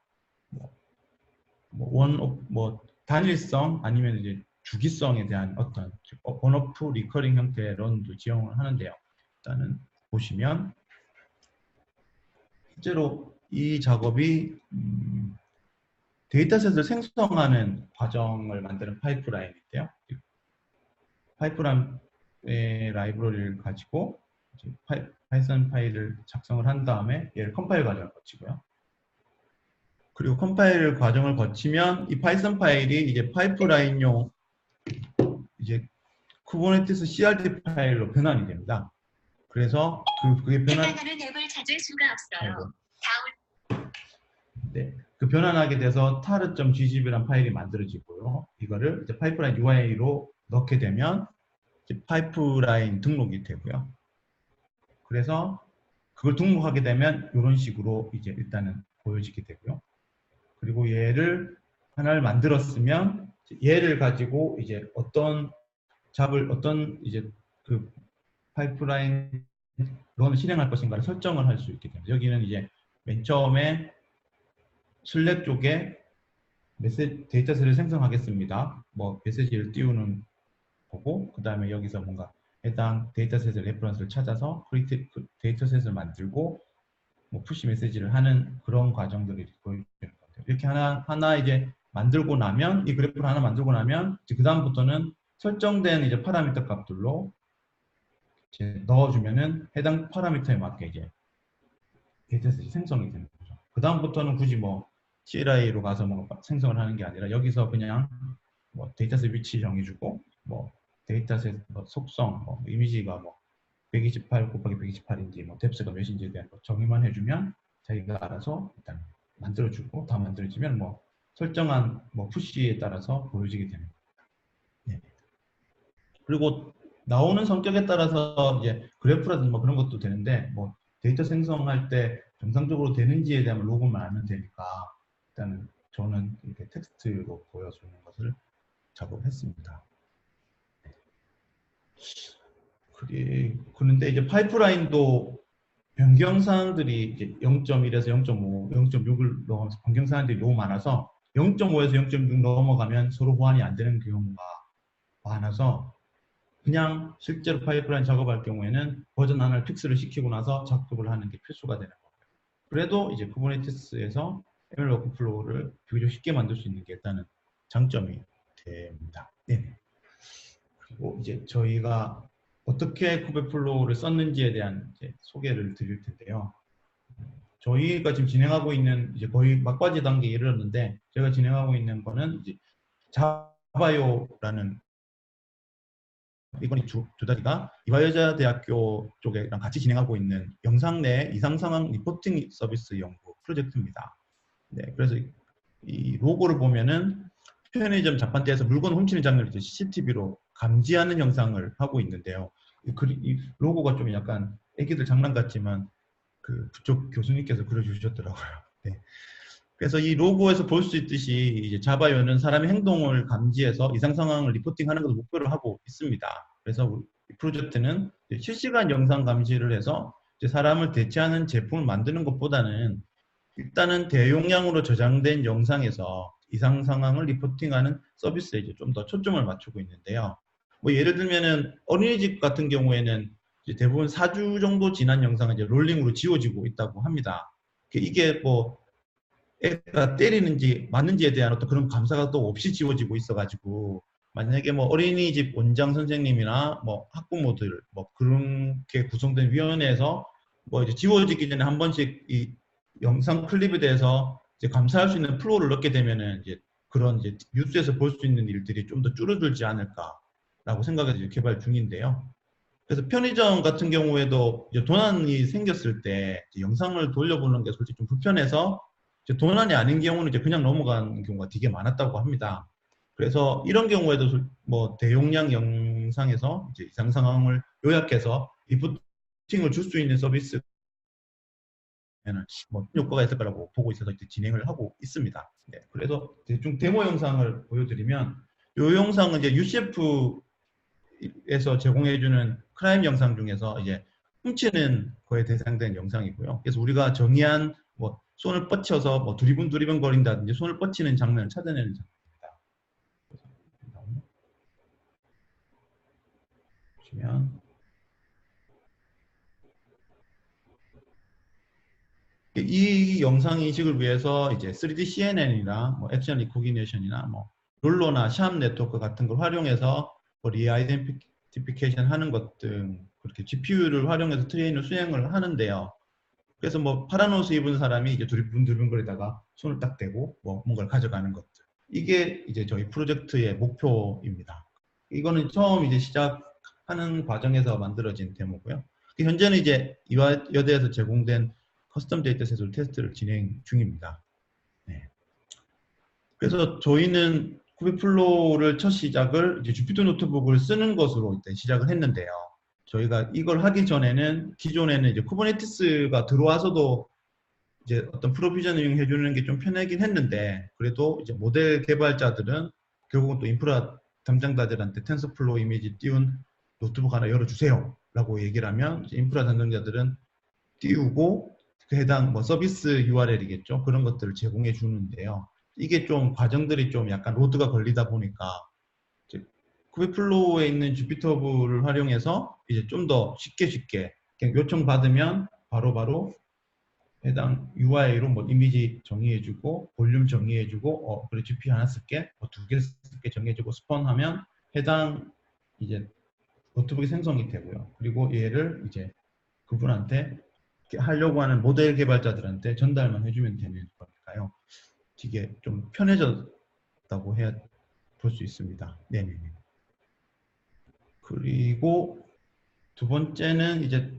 단일성 아니면 이제 주기성에 대한 어떤 온오프 리커링 형태의 런도 지원을 하는데요. 일단은 보시면 실제로 이 작업이 데이터셋을 생성하는 과정을 만드는 파이프라인인데요. 파이프라인의 라이브러리를 가지고 파이썬 파일을 작성을 한 다음에 얘를 컴파일 과정을 거치고요. 그리고 컴파일 과정을 거치면 이 파이썬 파일이 이제 파이프라인용 이제 쿠버네티스 CRD 파일로 변환이 됩니다. 그래서 그게
해당하는 앱을 찾을 수가 없어요.
네, 그 변환하게 돼서 tar.gzib라는 파일이 만들어지고요. 이거를 이제 파이프라인 UI로 넣게 되면 이제 파이프라인 등록이 되고요. 그래서 그걸 등록하게 되면 이런 식으로 이제 일단은 보여지게 되고요. 그리고 얘를 하나를 만들었으면 얘를 가지고 이제 어떤 이제 그 파이프라인 런을 실행할 것인가를 설정을 할 수 있게 됩니다. 여기는 이제 맨 처음에 슬랙 쪽에 데이터셋을 생성하겠습니다. 뭐 메시지를 띄우는 거고, 그 다음에 여기서 뭔가 해당 데이터셋의 레퍼런스를 찾아서 데이터셋을 만들고 뭐 푸시 메시지를 하는 그런 과정들이 보여주는 건데요. 이렇게 하나 이제 만들고 나면 이 그래프를 하나 만들고 나면 그 다음부터는 설정된 이제 파라미터 값들로 이제 넣어주면은 해당 파라미터에 맞게 이제 데이터셋이 생성이 되는 거죠. 그 다음부터는 굳이 뭐 CLI로 가서 뭐 생성을 하는 게 아니라 여기서 그냥 뭐 데이터셋 위치 정해주고 뭐 데이터셋 뭐 속성, 뭐 이미지가 뭐 128 곱하기 128인지 뭐 뎁스가 몇인지에 대한 거 정의만 해주면 자기가 알아서 일단 만들어주고 다 만들어지면 뭐 설정한 뭐 푸시에 따라서 보여지게 되는 겁니다. 네. 그리고 나오는 성격에 따라서 이제 그래프라든지 뭐 그런 것도 되는데 뭐 데이터 생성할 때 정상적으로 되는지에 대한 로그만 알면 되니까 일단은 저는 이렇게 텍스트로 보여주는 것을 작업했습니다. 그런데 이제 파이프라인도 변경사항들이 이제 0.1에서 0.5, 0.6을 넘어가면서 변경사항들이 너무 많아서 0.5에서 0.6 넘어가면 서로 보완이 안 되는 경우가 많아서 그냥 실제로 파이프라인 작업할 경우에는 버전 하나를 픽스를 시키고 나서 작업을 하는 게 필수가 되는 거예요. 그래도 이제 쿠버네티스에서 ML 워크플로우를 비교적 쉽게 만들 수 있는 게 일단은 장점이 됩니다. 네. 그리고 이제 저희가 어떻게 쿠버플로우를 썼는지에 대한 이제 소개를 드릴 텐데요. 저희가 지금 진행하고 있는 이제 거의 막바지 단계에 이르렀는데 제가 진행하고 있는 거는 이제 자바요라는 이번에 두 다리가 이화여자 대학교 쪽이랑 같이 진행하고 있는 영상 내 이상 상황 리포팅 서비스 연구 프로젝트입니다. 네, 그래서 이 로고를 보면은 편의점 자판대에서 물건 훔치는 장면을 이제 CCTV로 감지하는 영상을 하고 있는데요. 이 로고가 좀 약간 애기들 장난 같지만 그 그쪽 교수님께서 그려주셨더라고요. 네. 그래서 이 로고에서 볼 수 있듯이 이제 자바요는 사람의 행동을 감지해서 이상 상황을 리포팅하는 것을 목표로 하고 있습니다. 그래서 이 프로젝트는 실시간 영상 감시를 해서 이제 사람을 대체하는 제품을 만드는 것보다는 일단은 대용량으로 저장된 영상에서 이상 상황을 리포팅하는 서비스에 이제 좀 더 초점을 맞추고 있는데요. 뭐 예를 들면은 어린이집 같은 경우에는 이제 대부분 4주 정도 지난 영상은 이제 롤링으로 지워지고 있다고 합니다. 이게 뭐 애가 때리는지 맞는지에 대한 어떤 그런 감사가 또 없이 지워지고 있어가지고 만약에 뭐 어린이집 원장 선생님이나 뭐 학부모들 뭐 그렇게 구성된 위원회에서 뭐 이제 지워지기 전에 한 번씩 이 영상 클립에 대해서 이제 감사할 수 있는 플로우를 넣게 되면은 이제 그런 이제 뉴스에서 볼 수 있는 일들이 좀 더 줄어들지 않을까라고 생각해서 이제 개발 중인데요. 그래서 편의점 같은 경우에도 이제 도난이 생겼을 때 이제 영상을 돌려보는 게 솔직히 좀 불편해서 이제 도난이 아닌 경우는 이제 그냥 넘어가는 경우가 되게 많았다고 합니다. 그래서 이런 경우에도 뭐 대용량 영상에서 이제 이상 상황을 요약해서 리포팅을 줄 수 있는 서비스 뭐 효과가 있을 거라고 보고 있어서 이제 진행을 하고 있습니다. 네, 그래서 대충 데모 영상을 보여드리면 이 영상은 이제 UCF에서 제공해주는 크라임 영상 중에서 이제 훔치는 거에 대상된 영상이고요. 그래서 우리가 정의한 뭐 손을 뻗쳐서 뭐 두리번 거린다든지 손을 뻗치는 장면을 찾아내는 장면입니다. 보시면 이 영상 인식을 위해서 이제 3D CNN이나 뭐 액션 리코기네이션이나 뭐 룰러나 샵 네트워크 같은 걸 활용해서 뭐 리아이덴티피케이션 하는 것 등 그렇게 GPU를 활용해서 트레인을 수행을 하는데요. 그래서 뭐 파란 옷을 입은 사람이 이제 두리번거리다가 손을 딱 대고 뭐 뭔가를 가져가는 것들. 이게 이제 저희 프로젝트의 목표입니다. 이거는 처음 이제 시작하는 과정에서 만들어진 데모고요. 현재는 이제 이화여대에서 제공된 커스텀 데이터셋으로 테스트를 진행 중입니다. 네. 그래서 저희는 쿠베플로우를 첫 시작을 이제 주피터 노트북을 쓰는 것으로 일단 시작을 했는데요. 저희가 이걸 하기 전에는 기존에는 이제 쿠버네티스가 들어와서도 이제 어떤 프로비저닝 해주는 게 좀 편하긴 했는데 그래도 이제 모델 개발자들은 결국은 또 인프라 담당자들한테 텐서플로우 이미지 띄운 노트북 하나 열어주세요 라고 얘기를 하면 인프라 담당자들은 띄우고 그 해당 뭐 서비스 URL이겠죠. 그런 것들을 제공해 주는데요. 이게 좀 과정들이 좀 약간 로드가 걸리다 보니까 쿠베플로우에 있는 주피터브를 활용해서 이제 좀 더 쉽게 그냥 요청 받으면 바로바로 해당 UI로 뭐 이미지 정의해주고 볼륨 정의해주고 그래 GPU 하나 쓸게 뭐 2개 쓸게 정해주고 스폰하면 해당 이제 노트북이 생성이 되고요. 그리고 얘를 이제 그분한테 하려고 하는 모델 개발자들한테 전달만 해주면 되는 거니까요. 되게 좀 편해졌다고 해야 볼 수 있습니다. 네네네. 그리고 두 번째는 이제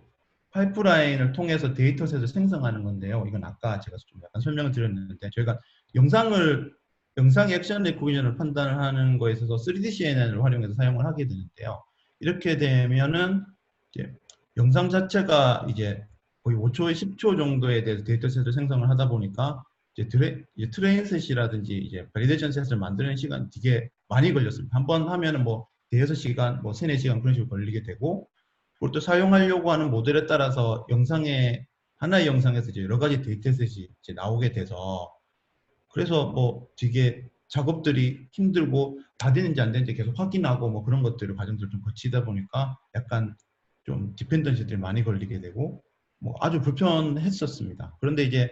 파이프라인을 통해서 데이터셋을 생성하는 건데요. 이건 아까 제가 좀 약간 설명을 드렸는데 저희가 영상의 액션 레코기션을 판단을 하는 거에 있어서 3D CNN을 활용해서 사용을 하게 되는데요. 이렇게 되면은 이제 영상 자체가 이제 거의 5초에 10초 정도에 대해서 데이터셋을 생성을 하다 보니까 이제 트레인 셋이라든지 이제 발리데이션 셋을 만드는 시간이 되게 많이 걸렸습니다. 한 번 하면은 뭐 대여섯 시간, 뭐 3, 4시간 그런 식으로 걸리게 되고 그리고 또 사용하려고 하는 모델에 따라서 하나의 영상에서 이제 여러 가지 데이터셋이 이제 나오게 돼서 그래서 뭐 되게 작업들이 힘들고 다 되는지 안 되는지 계속 확인하고 뭐 그런 것들을 과정들을 좀 거치다 보니까 약간 좀 디펜던시들이 많이 걸리게 되고 뭐 아주 불편했었습니다. 그런데 이제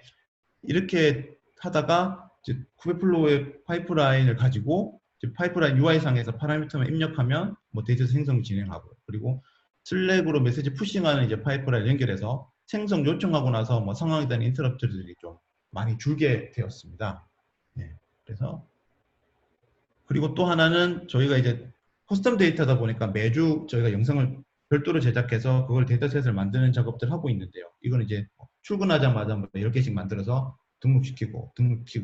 이렇게 하다가 이제 쿠베플로우의 파이프라인을 가지고 이제 파이프라인 UI상에서 파라미터만 입력하면 뭐 데이터 생성 진행하고 그리고 슬랙으로 메시지 푸싱하는 이제 파이프라인 연결해서 생성 요청하고 나서 뭐 상황에 대한 인터럽트들이 좀 많이 줄게 되었습니다. 네, 그래서 그리고 또 하나는 저희가 이제 커스텀 데이터다 보니까 매주 저희가 영상을 별도로 제작해서 그걸 데이터셋을 만드는 작업들을 하고 있는데요. 이건 이제 출근하자마자 뭐 10개씩 만들어서 등록시키고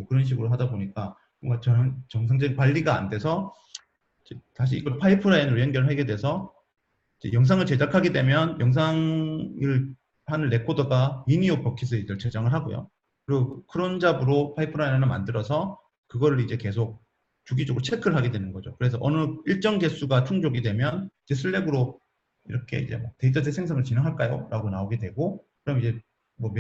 그런 식으로 하다 보니까 뭔가 정상적인 관리가 안 돼서 다시 이걸 파이프라인으로 연결하게 돼서 영상을 제작하게 되면 영상을 하는 레코더가 리니어 버킷을 이제 저장을 하고요. 그리고 크론 잡으로 파이프라인 하나 만들어서 그거를 이제 계속 주기적으로 체크를 하게 되는 거죠. 그래서 어느 일정 개수가 충족이 되면 이제 슬랙으로 이렇게 이제 뭐 데이터셋 생성을 진행할까요? 라고 나오게 되고 그럼 이제 뭐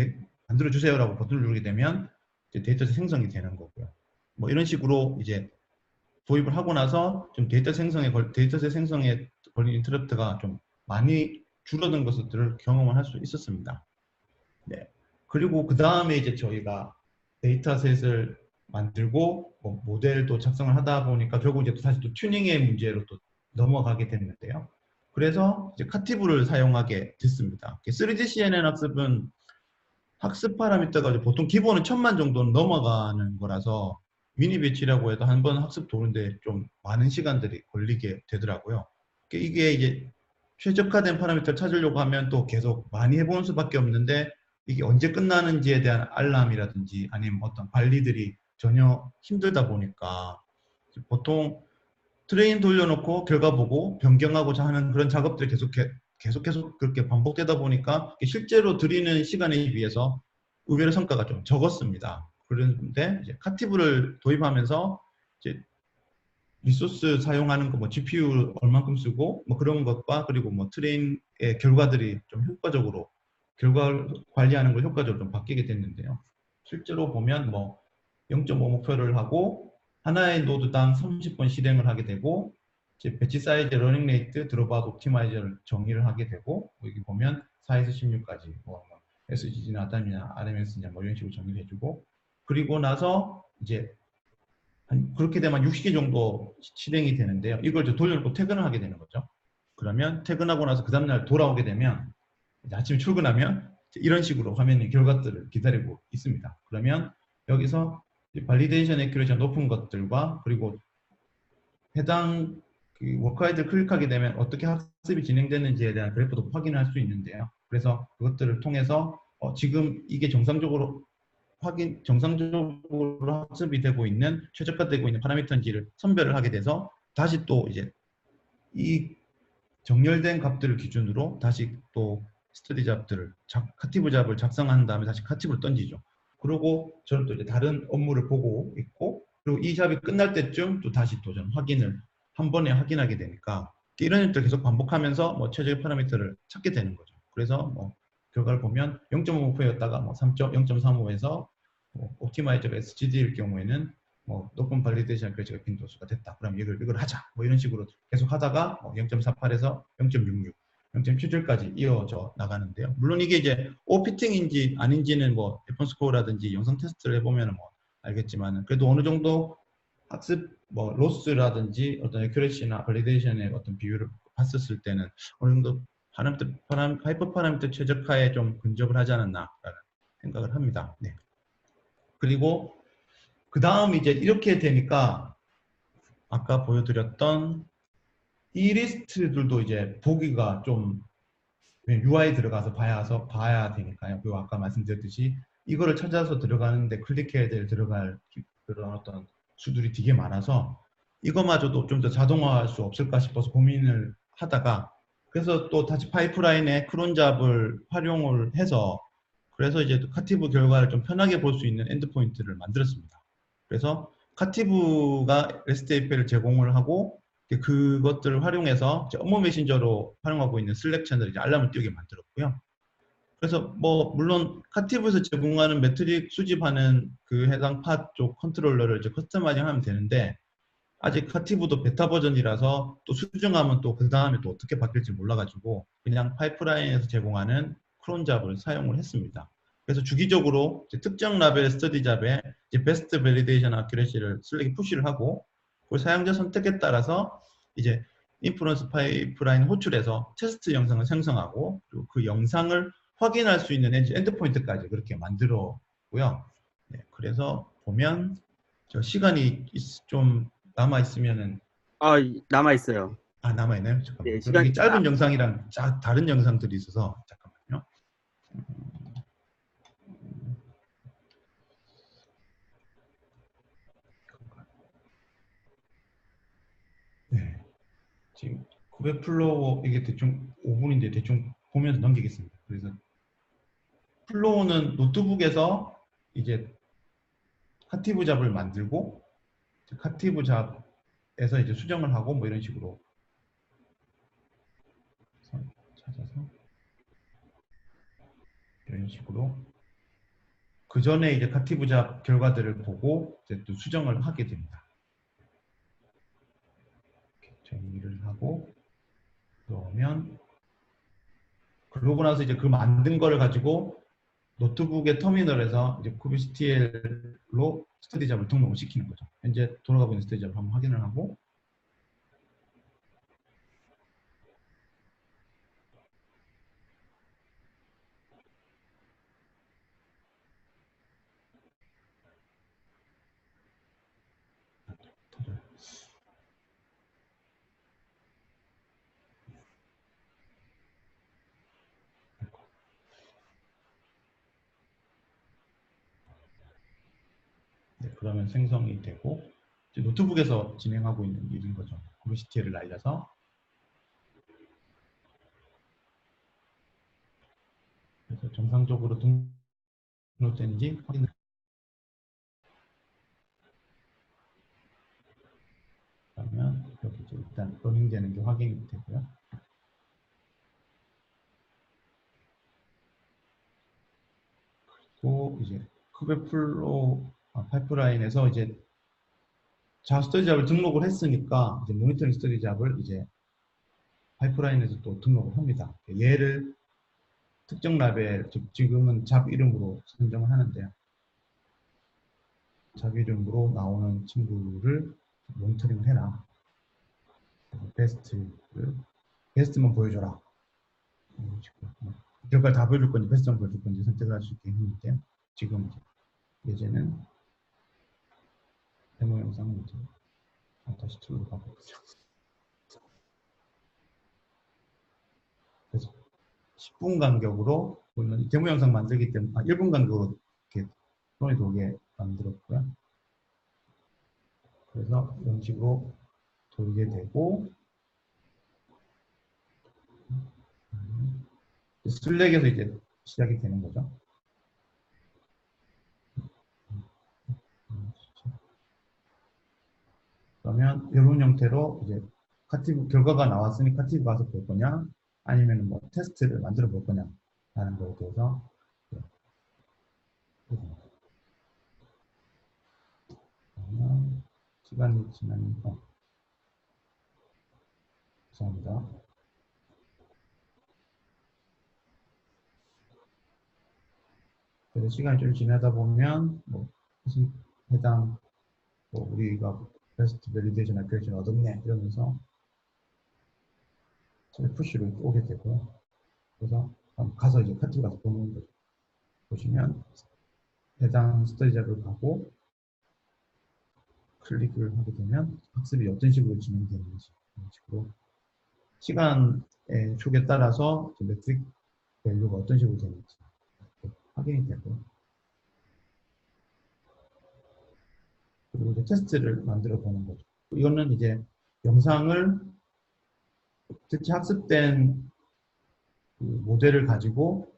만들어 주세요라고 버튼을 누르게 되면 이제 데이터셋 생성이 되는 거고요. 뭐 이런 식으로 이제 도입을 하고 나서 좀 데이터셋 생성에 걸린 인터럽트가 좀 많이 줄어든 것들을 경험을 할 수 있었습니다. 네. 그리고 그 다음에 이제 저희가 데이터셋을 만들고 뭐 모델도 작성을 하다 보니까 결국 이제 다시 또 튜닝의 문제로 또 넘어가게 됐는데요. 그래서 이제 카티브를 사용하게 됐습니다. 3D CNN 학습은 학습 파라미터가 이제 보통 기본은 1000만 정도는 넘어가는 거라서 미니 배치라고 해도 한 번 학습 도는데 좀 많은 시간들이 걸리게 되더라고요. 그러니까 이게 이제 최적화된 파라미터를 찾으려고 하면 또 계속 많이 해보는 수밖에 없는데 이게 언제 끝나는지에 대한 알람이라든지 아니면 어떤 관리들이 전혀 힘들다 보니까 보통 트레인 돌려놓고 결과 보고 변경하고자 하는 그런 작업들이 계속 그렇게 반복되다 보니까 실제로 들이는 시간에 비해서 의외로 성과가 좀 적었습니다. 그런데 이제 카티브를 도입하면서 이제 리소스 사용하는 거, 뭐 GPU 얼만큼 쓰고 뭐 그런 것과 그리고 뭐 트레인의 결과들이 좀 효과적으로 결과를 관리하는 걸 효과적으로 좀 바뀌게 됐는데요. 실제로 보면 뭐 0.5 목표를 하고 하나의 노드당 30번 실행을 하게 되고 이제 배치 사이즈, 러닝 레이트, 드롭아웃 옵티마이저를 정의를 하게 되고 여기 보면 4에서 16까지 뭐 SGG나 아담이나 RMS냐 뭐 이런 식으로 정의를 해주고 그리고 나서 이제 그렇게 되면 60개 정도 실행이 되는데요. 이걸 이제 돌려놓고 퇴근을 하게 되는 거죠. 그러면 퇴근하고 나서 그 다음날 돌아오게 되면 아침에 출근하면 이런 식으로 화면의 결과들을 기다리고 있습니다. 그러면 여기서 발리데이션 액큐레이션 높은 것들과 그리고 해당 그 워크아이들 클릭하게 되면 어떻게 학습이 진행되는지에 대한 그래프도 확인할 수 있는데요. 그래서 그것들을 통해서 지금 이게 정상적으로 학습이 되고 있는 최적화되고 있는 파라미터인지를 선별을 하게 돼서 다시 또 이제 이 정렬된 값들을 기준으로 다시 또 스터디 잡들을 카티브 잡을 작성한 다음에 다시 카티브를 던지죠. 그리고 저는 또 이제 다른 업무를 보고 있고 그리고 이 잡이 끝날 때쯤 또 다시 또 저는 확인을 한 번에 확인하게 되니까 이런 일들 계속 반복하면서 뭐 최적의 파라미터를 찾게 되는 거죠. 그래서 뭐 결과를 보면 0.5%였다가 뭐 0.35에서 뭐 옵티마이저가 SGD일 경우에는 뭐 높은 발리데이션 크래치가 빈도수가 됐다. 그럼 이걸 하자. 뭐 이런 식으로 계속 하다가 0.48에서 0.66, 0.77까지 이어져 나가는데요. 물론 이게 이제 오피팅인지 아닌지는 뭐 레퍼런스 스코어라든지 영상 테스트를 해보면 뭐 알겠지만 그래도 어느 정도 학습 뭐 로스라든지 어떤 액큐레시나 발리데이션의 어떤 비율을 봤었을 때는 어느 정도 하이퍼 파라미터 최적화에 좀 근접을 하지 않았나라는 생각을 합니다. 네. 그리고 그 다음 이제 이렇게 되니까 아까 보여드렸던 이 리스트들도 이제 보기가 좀 UI 들어가서 봐야 되니까요. 그리고 아까 말씀드렸듯이 이거를 찾아서 들어가는데 클릭해야 될 들어갈 그런 어떤 수들이 되게 많아서 이거마저도 좀 더 자동화할 수 없을까 싶어서 고민을 하다가 그래서 또 다시 파이프라인에 크론잡을 활용을 해서 그래서 이제 카티브 결과를 좀 편하게 볼 수 있는 엔드포인트를 만들었습니다. 그래서 카티브가 REST API를 제공을 하고 그것들을 활용해서 업무 메신저로 활용하고 있는 슬랙 채널에 알람을 띄우게 만들었고요. 그래서 뭐 물론 카티브에서 제공하는 매트릭 수집하는 그 해당 팟 쪽 컨트롤러를 이제 커스터마이징하면 되는데 아직 카티브도 베타 버전이라서 또 수정하면 또 그 다음에 또 어떻게 바뀔지 몰라가지고 그냥 파이프라인에서 제공하는 크론 잡을 사용을 했습니다. 그래서 주기적으로 특정 라벨 스터디 잡에 베스트 밸리데이션 아큐레시를 슬랙에 푸시를 하고 그 사용자 선택에 따라서 이제 인프런스 파이프라인 호출해서 테스트 영상을 생성하고 그리고 그 영상을 확인할 수 있는 엔드포인트까지 그렇게 만들었고요. 네, 그래서 보면 저 시간이 좀 남아 있으면은
남아 있어요.
남아 있나요? 잠깐만.
네,
이게
시간이
짧은 영상이랑 다른 영상들이 있어서 잠깐만요. 네. 지금 900 플로우 이게 대충 5분인데 대충 보면서 넘기겠습니다. 그래서 플로우는 노트북에서 이제 카티브 잡을 만들고 카티브 잡에서 이제 수정을 하고 뭐 이런 식으로 찾아서 이런 식으로 그 전에 이제 카티브 잡 결과들을 보고 이제 또 수정을 하게 됩니다. 정리를 하고 그러면 그러고 나서 이제 그 만든 거를 가지고 노트북의 터미널에서 이제 kubectl로 스터디 잡을 등록을 시키는 거죠. 현재 돌아가고 있는 스터디 잡을 한번 확인을 하고 그러면 생성이 되고 이제 노트북에서 진행하고 있는 일인 거죠. OCTL을 날려서. 그래서 정상적으로 등록되는지 확인을. 그러면 여기 이제 일단 러닝되는 게 확인이 되고요. 또 이제 쿠베플로 파이프라인에서 이제 자바 스토리지 잡을 등록을 했으니까 이제 모니터링 스토리지 잡을 이제 파이프라인에서 또 등록을 합니다. 얘를 특정 라벨, 즉 지금은 잡 이름으로 선정을 하는데요. 잡 이름으로 나오는 친구를 모니터링을 해라. 베스트만 보여줘라. 결과를 다 보여줄 건지 베스트만 보여줄 건지 선택을 할 수 있게 했는데요. 지금 예제는 데모 영상은 이제 다시 툴로 가보죠. 그래서 10분 간격으로 물론 데모 영상 만들기 때문에 1분 간격으로 이렇게 손이 돌게 만들었고요. 그래서 이런 식으로 돌게 되고 슬랙에서 이제 시작이 되는 거죠. 그러면 이런 형태로 이제 카티브 결과가 나왔으니 카티브 가서 볼 거냐, 아니면 뭐 테스트를 만들어 볼 거냐 라는 거에 대해서 그러면 시간이 지나니까 죄송합니다. 그래서 시간이 좀 지나다 보면 뭐 무슨 해당 뭐 우리가 베스트 밸리데이션 애플리케이션 얻었네 이러면서 푸시를 오게 되고요. 그래서 가서 이제 카티브 가서 보는 거죠. 보시면 해당 스터디잡을 가고 클릭을 하게 되면 학습이 어떤 식으로 진행되는지 이런 식으로 시간의 축에 따라서 매트릭 밸류가 어떤 식으로 되는지 확인이 되고, 그리고 이제 테스트를 만들어 보는 거죠. 이거는 이제 영상을 특히 학습된 그 모델을 가지고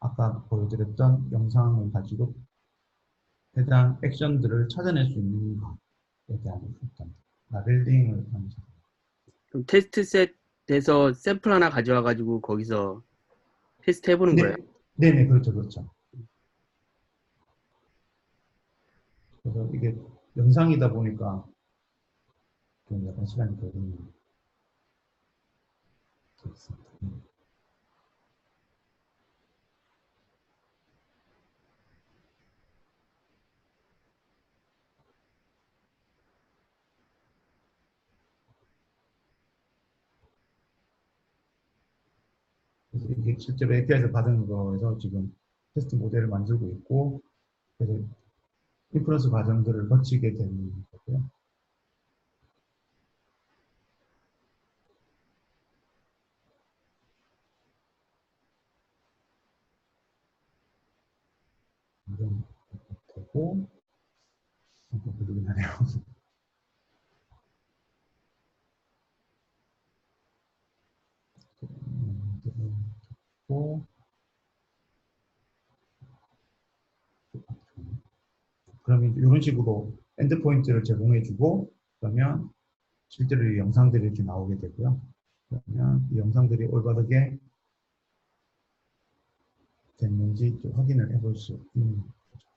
아까 보여드렸던 영상을 가지고 해당 액션들을 찾아낼 수 있는가에 대한 어떤 라벨링을 하면서.
그럼 테스트 셋에서 샘플 하나 가져와 가지고 거기서 테스트 해보는 거예요?
네네, 그렇죠, 그렇죠. 그래서 이게 영상이다 보니까 좀 약간 시간이 걸리는 게 있습니다. 그래서 이게 실제로 API에서 받은 거에서 지금 테스트 모델을 만들고 있고, 그래서 인프런스 과정들을 거치게 되는 거고요. 이런 되고, 잠깐 부르긴 하네요. 그러면 이런 식으로 엔드포인트를 제공해주고, 그러면 실제로 이 영상들이 이렇게 나오게 되고요. 그러면 이 영상들이 올바르게 됐는지 좀 확인을 해볼 수 있는 거죠.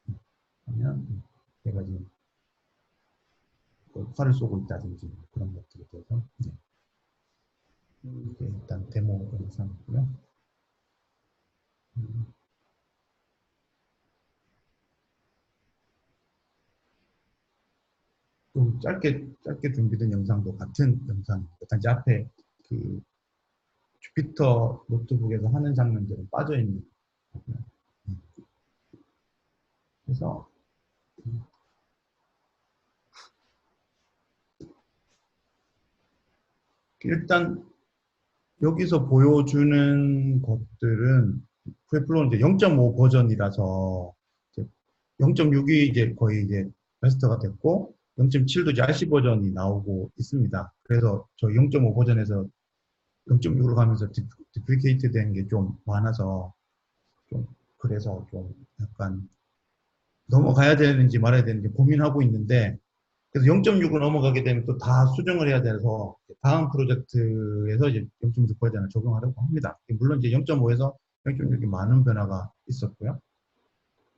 그러면 얘가 지금 활을 쏘고 있다든지 그런 것들에 대해서 이게 일단 데모 영상이고요. 좀 짧게 준비된 영상도 같은 영상입니다. 단지 앞에 그 주피터 노트북에서 하는 장면들은 빠져 있는 거고요. 그래서 일단 여기서 보여주는 것들은 쿠에플로는 이제 0.5 버전이라서 0.6이 이제 거의 이제 베스트가 됐고 0.7도 이제 RC 버전이 나오고 있습니다. 그래서 저 0.5 버전에서 0.6으로 가면서 디플리케이트 된 게 좀 많아서 좀 그래서 좀 약간 넘어가야 되는지 말아야 되는지 고민하고 있는데 그래서 0.6으로 넘어가게 되면 또 다 수정을 해야 돼서 다음 프로젝트에서 이제 0.6 버전을 적용하려고 합니다. 물론 이제 0.5에서 0.6이 많은 변화가 있었고요.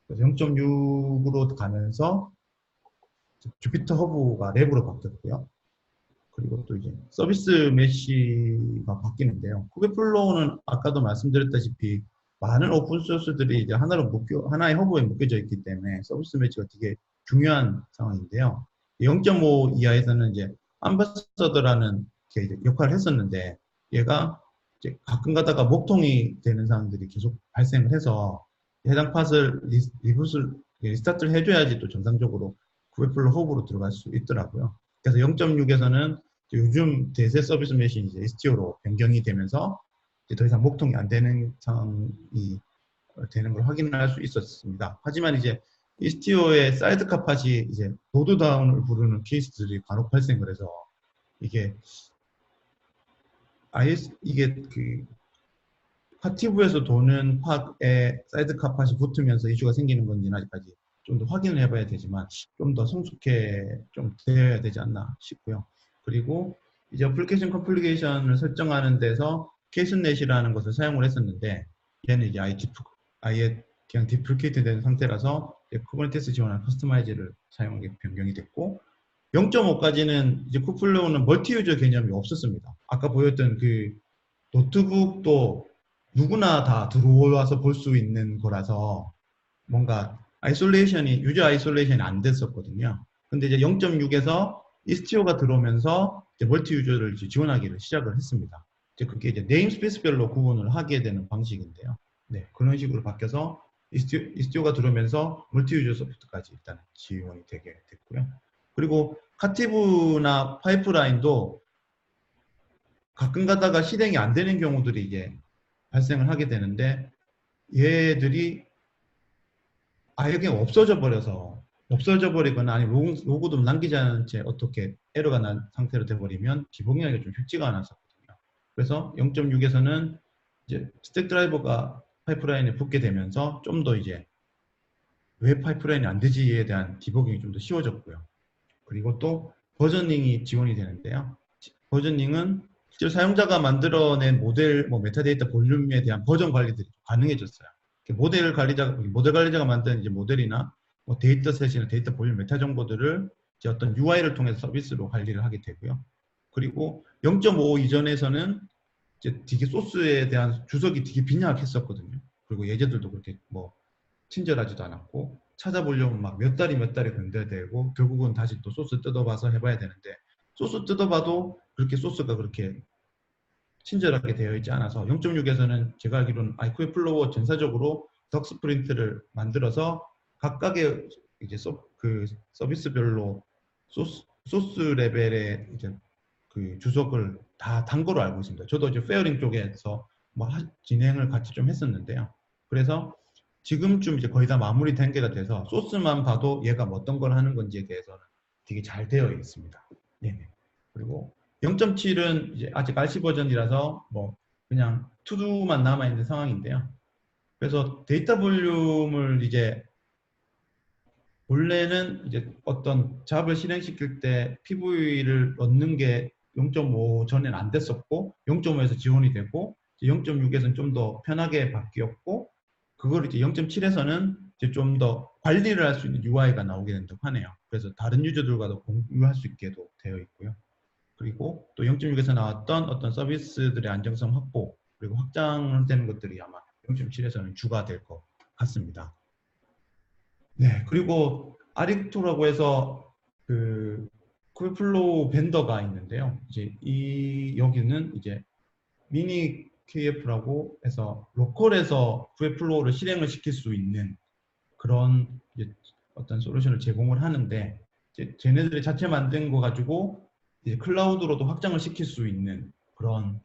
그래서 0.6으로 가면서 주피터 허브가 랩으로 바뀌었고요. 그리고 또 이제 서비스 메시가 바뀌는데요. 쿠베플로우는 아까도 말씀드렸다시피 많은 오픈소스들이 이제 하나의 허브에 묶여져 있기 때문에 서비스 메시가 되게 중요한 상황인데요. 0.5 이하에서는 이제 암바서더라는 역할을 했었는데 얘가 이제 가끔 가다가 목통이 되는 상황들이 계속 발생을 해서 해당 팟을 리스타트를 해줘야지 또 정상적으로 쿠베플로우 허브로 들어갈 수 있더라고요. 그래서 0.6에서는 요즘 대세 서비스 메시는 이제 STO로 변경이 되면서 이제 더 이상 목통이 안 되는 상황이 되는 걸 확인할 수 있었습니다. 하지만 이제 STO의 사이드카 팟이 이제 노드다운을 부르는 케이스들이 간혹 발생을 해서 이게 그 파티브에서 도는 팟에 사이드카 팟이 붙으면서 이슈가 생기는 건지는 아직까지 좀 더 확인을 해봐야 되지만 좀 더 성숙해 좀 되어야 되지 않나 싶고요. 그리고 이제 어플리케이션 컴플리케이션을 설정하는 데서 케이스넷이라는 것을 사용을 했었는데 얘는 이제 아예 그냥 디플리케이트 된 상태라서 쿠버네티스 지원한 커스터마이즈를 사용하게 변경이 됐고 0.5까지는 이제 쿠플로우는 멀티 유저 개념이 없었습니다. 아까 보였던 그 노트북도 누구나 다 들어와서 볼 수 있는 거라서 뭔가 유저 아이솔레이션이 안 됐었거든요. 근데 이제 0.6에서 이스티오가 들어오면서 이제 멀티 유저를 이제 지원하기를 시작을 했습니다. 이제 그게 이제 네임스페이스별로 구분을 하게 되는 방식인데요. 네, 그런 식으로 바뀌어서 이스티오가 들어오면서 멀티 유저 소프트까지 일단 지원이 되게 됐고요. 그리고 카티브나 파이프라인도 가끔 가다가 실행이 안 되는 경우들이 이제 발생을 하게 되는데 얘들이 아예 그냥 없어져 버리거나 아니면 로고도 남기지 않은 채 어떻게 에러가 난 상태로 돼버리면 디버깅하기가 좀 쉽지가 않았었거든요. 그래서 0.6에서는 이제 스택 드라이버가 파이프라인에 붙게 되면서 좀 더 이제 왜 파이프라인이 안 되지에 대한 디버깅이 좀 더 쉬워졌고요. 그리고 또 버저닝이 지원이 되는데요. 버저닝은 실제로 사용자가 만들어낸 모델, 메타데이터 볼륨에 대한 버전 관리들이 가능해졌어요. 모델 관리자가 만든 이제 모델이나 데이터셋이나 데이터 볼륨 메타 정보들을 이제 어떤 UI를 통해서 서비스로 관리를 하게 되고요. 그리고 0.5 이전에서는 이제 되게 소스에 대한 주석이 되게 빈약했었거든요. 그리고 예제들도 그렇게 친절하지도 않았고 찾아보려면 막 몇 달이 건들되고 결국은 다시 또 소스 뜯어봐서 해봐야 되는데 소스 뜯어봐도 그렇게 친절하게 되어 있지 않아서 0.6에서는 제가 알기로는 쿠베플로우 전사적으로 덕 스프린트를 만들어서 각각의 이제 서비스별로 소스 레벨의 이제 그 주석을 다 단 거로 알고 있습니다. 저도 이제 페어링 쪽에서 진행을 같이 좀 했었는데요. 그래서 지금쯤 이제 거의 다 마무리 단계가 돼서 소스만 봐도 얘가 어떤 걸 하는 건지에 대해서는 되게 잘 되어 있습니다. 네네. 그리고 0.7은 이제 아직 RC 버전이라서 그냥 투두만 남아있는 상황인데요. 그래서 데이터 볼륨을 이제 원래는 이제 어떤 잡을 실행시킬 때 PV를 넣는 게 0.5 전에는 안 됐었고 0.5에서 지원이 되고 0.6에서는 좀 더 편하게 바뀌었고 그걸 이제 0.7에서는 이제 좀 더 관리를 할 수 있는 UI가 나오게 된다고 하네요. 그래서 다른 유저들과도 공유할 수 있게도 되어 있고요. 그리고 또 0.6에서 나왔던 어떤 서비스들의 안정성 확보 그리고 확장되는 것들이 아마 0.7에서는 주가 될 것 같습니다. 네, 그리고 아릭토라고 해서 그 쿠베플로우 벤더가 있는데요. 이제 여기는 이제 미니 KF라고 해서 로컬에서 쿠베플로우를 실행을 시킬 수 있는 그런 이제 어떤 솔루션을 제공을 하는데 이제 쟤네들이 자체 만든 거 가지고 이제 클라우드로도 확장을 시킬 수 있는 그런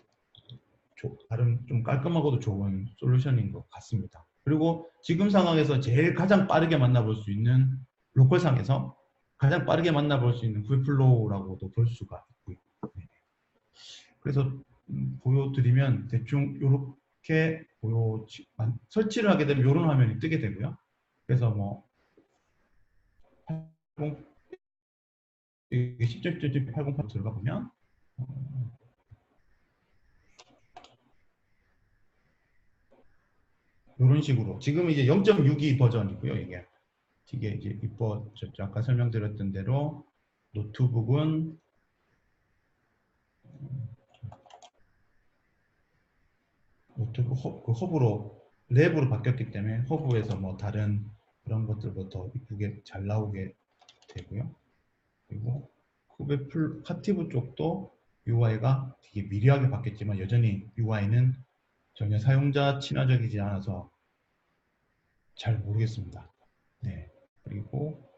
다른 좀 깔끔하고도 좋은 솔루션인 것 같습니다. 그리고 지금 상황에서 가장 빠르게 만나볼 수 있는 로컬상에서 가장 빠르게 만나볼 수 있는 구이플로우라고도 볼 수가 있고요. 네. 그래서 보여드리면 대충 이렇게 설치를 하게 되면 이런 화면이 뜨게 되고요. 그래서 뭐 10.808 들어가 보면 이런 식으로 지금 이제 0.62 버전이고요. 이게 이제 이뻐졌죠. 아까 설명드렸던 대로 노트북은 노트북 허브로 랩으로 바뀌었기 때문에 허브에서 뭐 다른 그런 것들부터 이쁘게 잘 나오게 되고요. 그리고 쿠베 파티브 쪽도 UI가 되게 미려하게 바뀌었지만 여전히 UI는 전혀 사용자 친화적이지 않아서 잘 모르겠습니다. 네. 그리고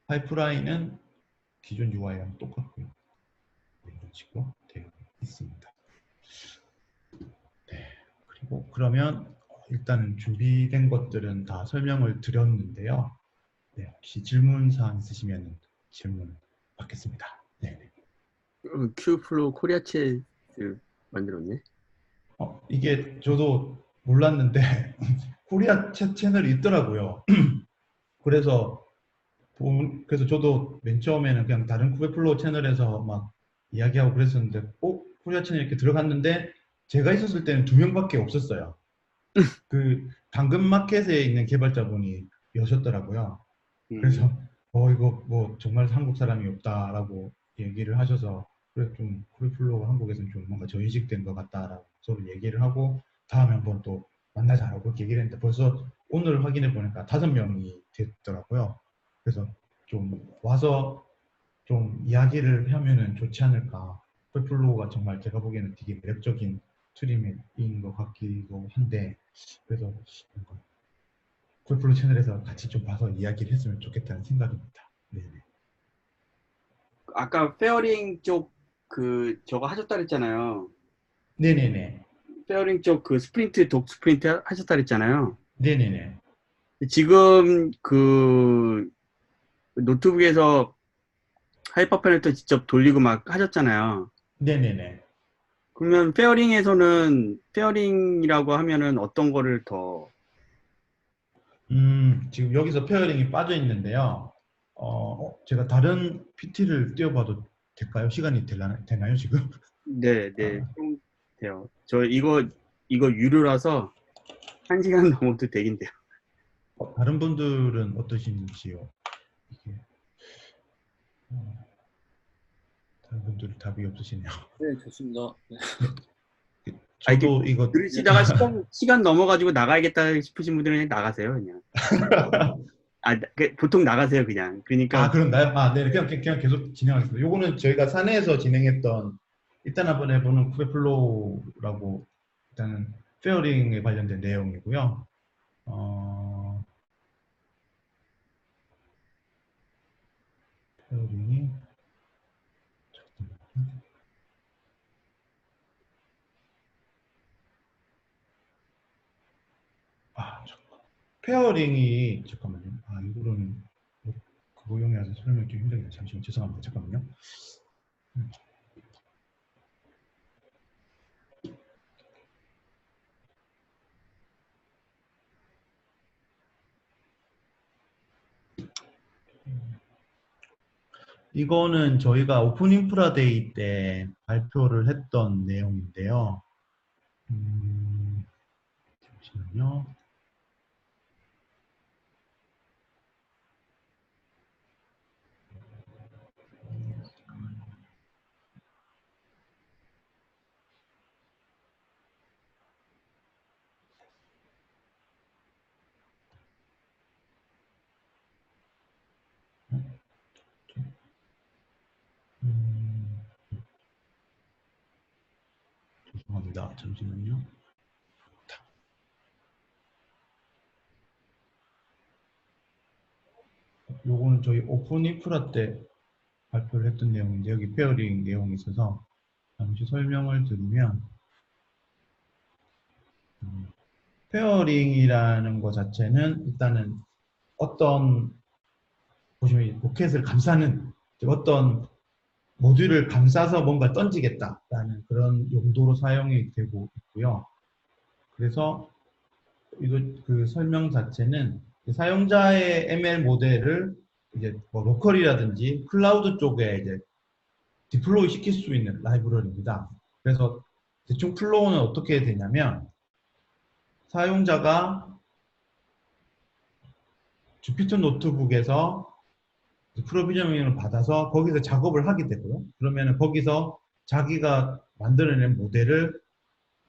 파이프라인은 기존 UI랑 똑같고요. 이런 식으로 되어 있습니다. 네. 그리고 그러면 일단 준비된 것들은 다 설명을 드렸는데요. 네, 혹시 질문 사항 있으시면 질문 받겠습니다. 네.
큐플로 코리아 챗 만들었네.
이게 저도 몰랐는데 코리아 채널이 있더라고요. 그래서 저도 맨 처음에는 그냥 다른 쿠베플로우 채널에서 막 이야기하고 그랬었는데 코리아 채널 이렇게 들어갔는데 제가 있었을 때는 2명밖에 없었어요. 그 당근마켓에 있는 개발자분이 여셨더라고요. 그래서 이거 뭐 정말 한국 사람이 없다라고 얘기를 하셔서 그래 좀 쿠베플로우가 한국에서는 좀 뭔가 저인식된 것 같다라고 서로 얘기를 하고 다음에 한번 또 만나자라고 그렇게 얘기를 했는데 벌써 오늘 확인해 보니까 5명이 됐더라고요. 그래서 좀 와서 좀 이야기를 하면은 좋지 않을까. 쿠베플로우가 정말 제가 보기에는 되게 매력적인 툴인 것 같기도 한데 그래서 뭔가 쿠베플로우 채널에서 같이 좀 봐서 이야기를 했으면 좋겠다는 생각입니다. 네네.
아까 페어링 쪽 저거 하셨다 그랬잖아요.
네네네.
페어링 쪽 독 스프린트 하셨다 그랬잖아요.
네네네.
지금 노트북에서 하이퍼 패널도 직접 돌리고 막 하셨잖아요.
네네네.
그러면 페어링이라고 하면은 어떤 거를 더
지금 여기서 페어링이 빠져 있는데요. 제가 다른 PT를 띄워봐도 될까요? 시간이 되나요, 지금?
네, 좀 돼요. 저 이거 유료라서 1시간 넘어도 되긴 돼요.
다른 분들은 어떠신지요? 이게, 다른 분들 답이 없으시네요.
네, 좋습니다. 네.
저도 이거
들으시다가 시간 넘어가지고 나가야겠다 싶으신 분들은 그냥 나가세요, 그냥. 보통 나가세요, 그냥. 그러니까
그런가요? 네, 그냥 계속 진행하겠습니다. 요거는 저희가 사내에서 진행했던 일단 한번 해보는 쿠베플로우라고 일단은 페어링에 관련된 내용이고요. 페어링이 페어링이 잠깐만요. 이거는 그거 용해서 설명 좀 힘들겠네요. 잠시만 죄송합니다. 잠깐만요. 이거는 저희가 오픈 인프라 데이 때 발표를 했던 내용인데요. 잠시만요. 죄송합니다. 잠시만요. 요거는 저희 오픈 인프라 때 발표를 했던 내용인데 여기 페어링 내용이 있어서 잠시 설명을 드리면 페어링이라는 것 자체는 일단은 어떤 보시면 로켓을 감싸는 어떤 모듈을 감싸서 뭔가 던지겠다라는 그런 용도로 사용이 되고 있고요. 그래서 이거 그 설명 자체는 사용자의 ML 모델을 이제 뭐 로컬이라든지 클라우드 쪽에 이제 디플로이 시킬 수 있는 라이브러리입니다. 그래서 대충 플로우는 어떻게 되냐면 사용자가 주피터 노트북에서 프로비저닝을 받아서 거기서 작업을 하게 되고요. 그러면은 거기서 자기가 만들어낸 모델을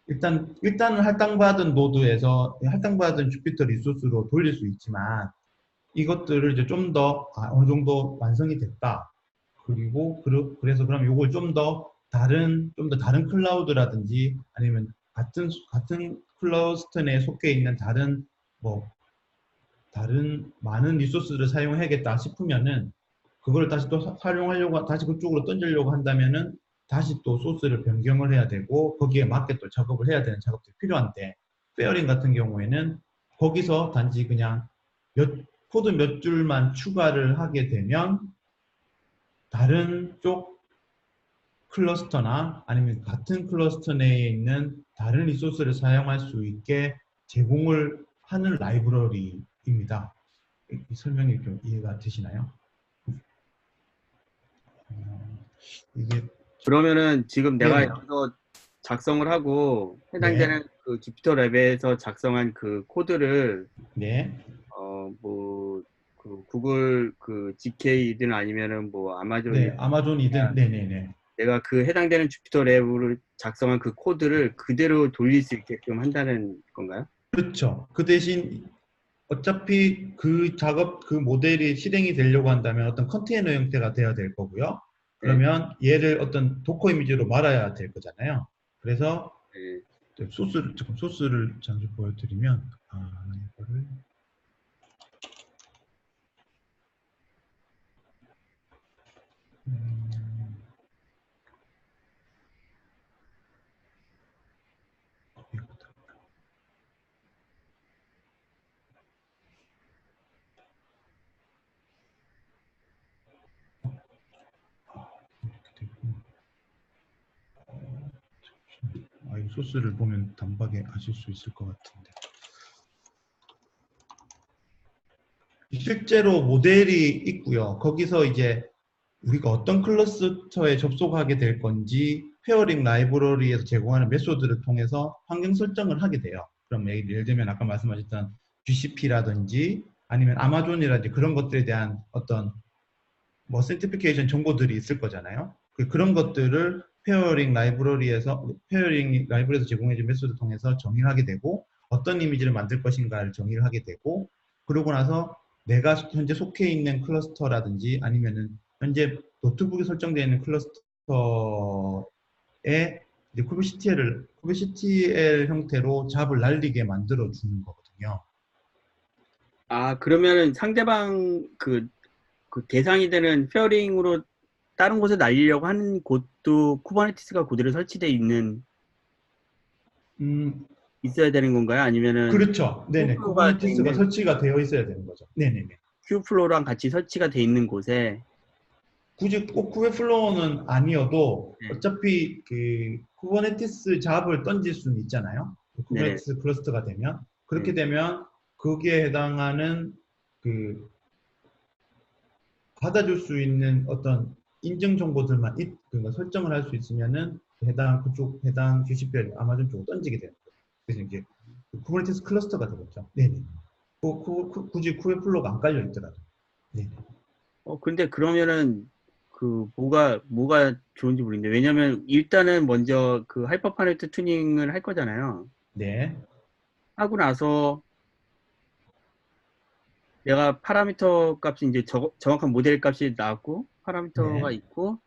일단은 할당받은 노드에서 할당받은 주피터 리소스로 돌릴 수 있지만 이것들을 이제 좀 더 어느 정도 완성이 됐다. 그리고 그래서 그럼 이걸 좀 더 다른 클라우드라든지 아니면 같은 클러스터 내에 속해 있는 다른 많은 리소스를 사용해야겠다 싶으면은 그걸 다시 또 활용하려고 다시 그쪽으로 던지려고 한다면은 다시 또 소스를 변경을 해야 되고 거기에 맞게 또 작업을 해야 되는 작업들이 필요한데 페어링 같은 경우에는 거기서 단지 그냥 코드 몇 줄만 추가를 하게 되면 다른 쪽 클러스터나 아니면 같은 클러스터 내에 있는 다른 리소스를 사용할 수 있게 제공을 하는 라이브러리입니다. 이 설명이 좀 이해가 되시나요? 이게
그러면은 지금 내가
네네.
여기서 작성을 하고
네.
해당되는 그 주피터 랩에서 작성한 그 코드를
네.
뭐 그 구글 그 GK이든 아니면은 뭐 아마존이든
네. 아마존이든 네네네.
내가 그 해당되는 주피터 랩으로 작성한 그 코드를 그대로 돌릴 수 있게끔 한다는 건가요?
그렇죠. 그 대신 어차피 그 모델이 실행이 되려고 한다면 어떤 컨테이너 형태가 돼야 될 거고요.
네.
그러면 얘를 어떤 도커 이미지로 말아야 될 거잖아요. 그래서
네.
소스를 잠시 보여드리면 이거를 이 소스를 보면 단박에 아실 수 있을 것 같은데 실제로 모델이 있고요. 거기서 이제 우리가 어떤 클러스터에 접속하게 될 건지 페어링 라이브러리에서 제공하는 메소드를 통해서 환경 설정을 하게 돼요. 그럼 예를 들면 아까 말씀하셨던 GCP라든지 아니면 아마존이라든지 그런 것들에 대한 어떤 센티피케이션 정보들이 있을 거잖아요. 그런 것들을 페어링 라이브러리에서 제공해준 메소드 통해서 정의를 하게 되고 어떤 이미지를 만들 것인가를 정의를 하게 되고 그러고 나서 내가 현재 속해 있는 클러스터라든지 아니면은 현재 노트북에 설정되어 있는 클러스터에 이제 kubectl 형태로 잡을 날리게 만들어 주는 거거든요.
그러면은 상대방 그 대상이 되는 페어링으로 다른 곳에 날리려고 하는 곳도 쿠버네티스가 그대로 설치되어 있어야 되는 건가요? 아니면은
그렇죠. 네네. 쿠버네티스가 설치가 되어 있어야 되는 거죠. 네네네.
큐플로우랑 같이 설치가 돼 있는 곳에
굳이 꼭 쿠베플로우는 아니어도 어차피 그 쿠버네티스 잡을 던질 수는 있잖아요. 쿠버네티스 클러스터가 되면 그렇게 되면 거기에 해당하는 그 받아줄 수 있는 어떤 인증 정보들만 그러니까 설정을 할 수 있으면은 해당 GCP 아마존 쪽으로 던지게 되는 거예요. 그래서 이제 쿠버네티스 클러스터가 되겠죠. 네네. 굳이 쿠베플로우가 안 깔려 있더라도. 네.
근데 그러면은 그 뭐가 좋은지 모르겠는데 왜냐면 일단은 먼저 그 하이퍼파네트 튜닝을 할 거잖아요.
네.
하고 나서 내가 파라미터 값이 이제 정확한 모델 값이 나왔고 파라미터가 있고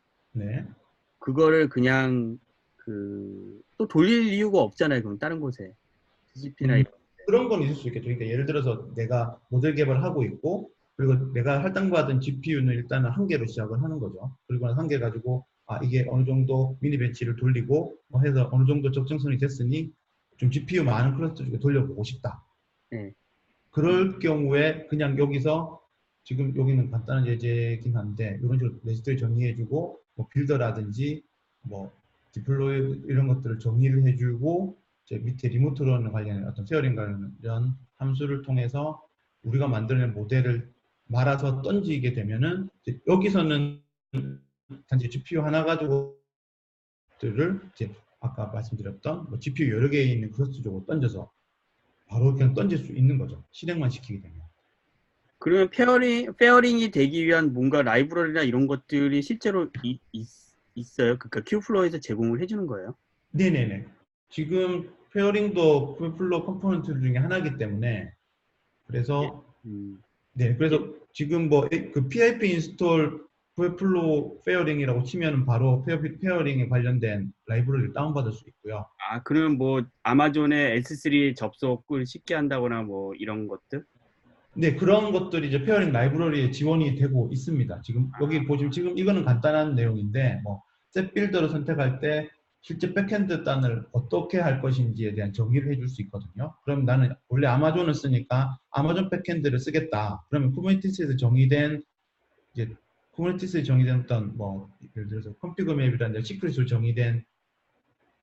그거를 그냥 또 돌릴 이유가 없잖아요. 그럼 다른 곳에 GCP나 이런
그런 건 있을 수 있겠죠. 그러니까 예를 들어서 내가 모델 개발을 하고 있고 그리고 내가 할당받은 GPU는 일단은 한 개로 시작을 하는 거죠. 그리고 한 개 가지고 이게 어느 정도 미니 벤치를 돌리고 해서 어느 정도 적정선이 됐으니 좀 GPU 많은 클러스터 중에 돌려보고 싶다. 그럴 경우에 그냥 여기서 지금 여기는 간단한 예제긴 한데 이런 식으로 레지스트를 정의해주고 뭐 빌더라든지 뭐 디플로이 이런 것들을 정의를 해주고 이제 밑에 리모트런 관련된 어떤 페어링 관련 함수를 통해서 우리가 만들어낸 모델을 말아서 던지게 되면은 이제 여기서는 단지 GPU 하나 가지고 들을 이제 아까 말씀드렸던 뭐 GPU 여러 개 있는 클러스터 쪽으로 던져서 바로 그냥 던질 수 있는 거죠. 실행만 시키게 되면.
그러면 페어링이 되기 위한 뭔가 라이브러리나 이런 것들이 실제로 있어요? 그러니까 큐플로우에서 제공을 해주는 거예요?
네네네. 지금 페어링도 큐플로우 컴포넌트 중에 하나이기 때문에 그래서 네 그래서 지금 뭐 그 PIP 인스톨 큐플로우 페어링이라고 치면은 바로 페어링에 관련된 라이브러리를 다운받을 수 있고요.
아, 그러면 뭐 아마존의 S3 접속을 쉽게 한다거나 뭐 이런 것들?
네, 그런 것들이 이제 페어링 라이브러리에 지원이 되고 있습니다. 지금 여기 보시면 지금 이거는 간단한 내용인데 뭐 셋 빌더를 선택할 때 실제 백엔드 단을 어떻게 할 것인지에 대한 정의를 해줄 수 있거든요. 그럼 나는 원래 아마존을 쓰니까 아마존 백엔드를 쓰겠다. 그러면 쿠버네티스에서 정의된 이제 쿠버네티스에 정의된 어떤 뭐 예를 들어서 컨피그 맵이라든지 시크릿으로 정의된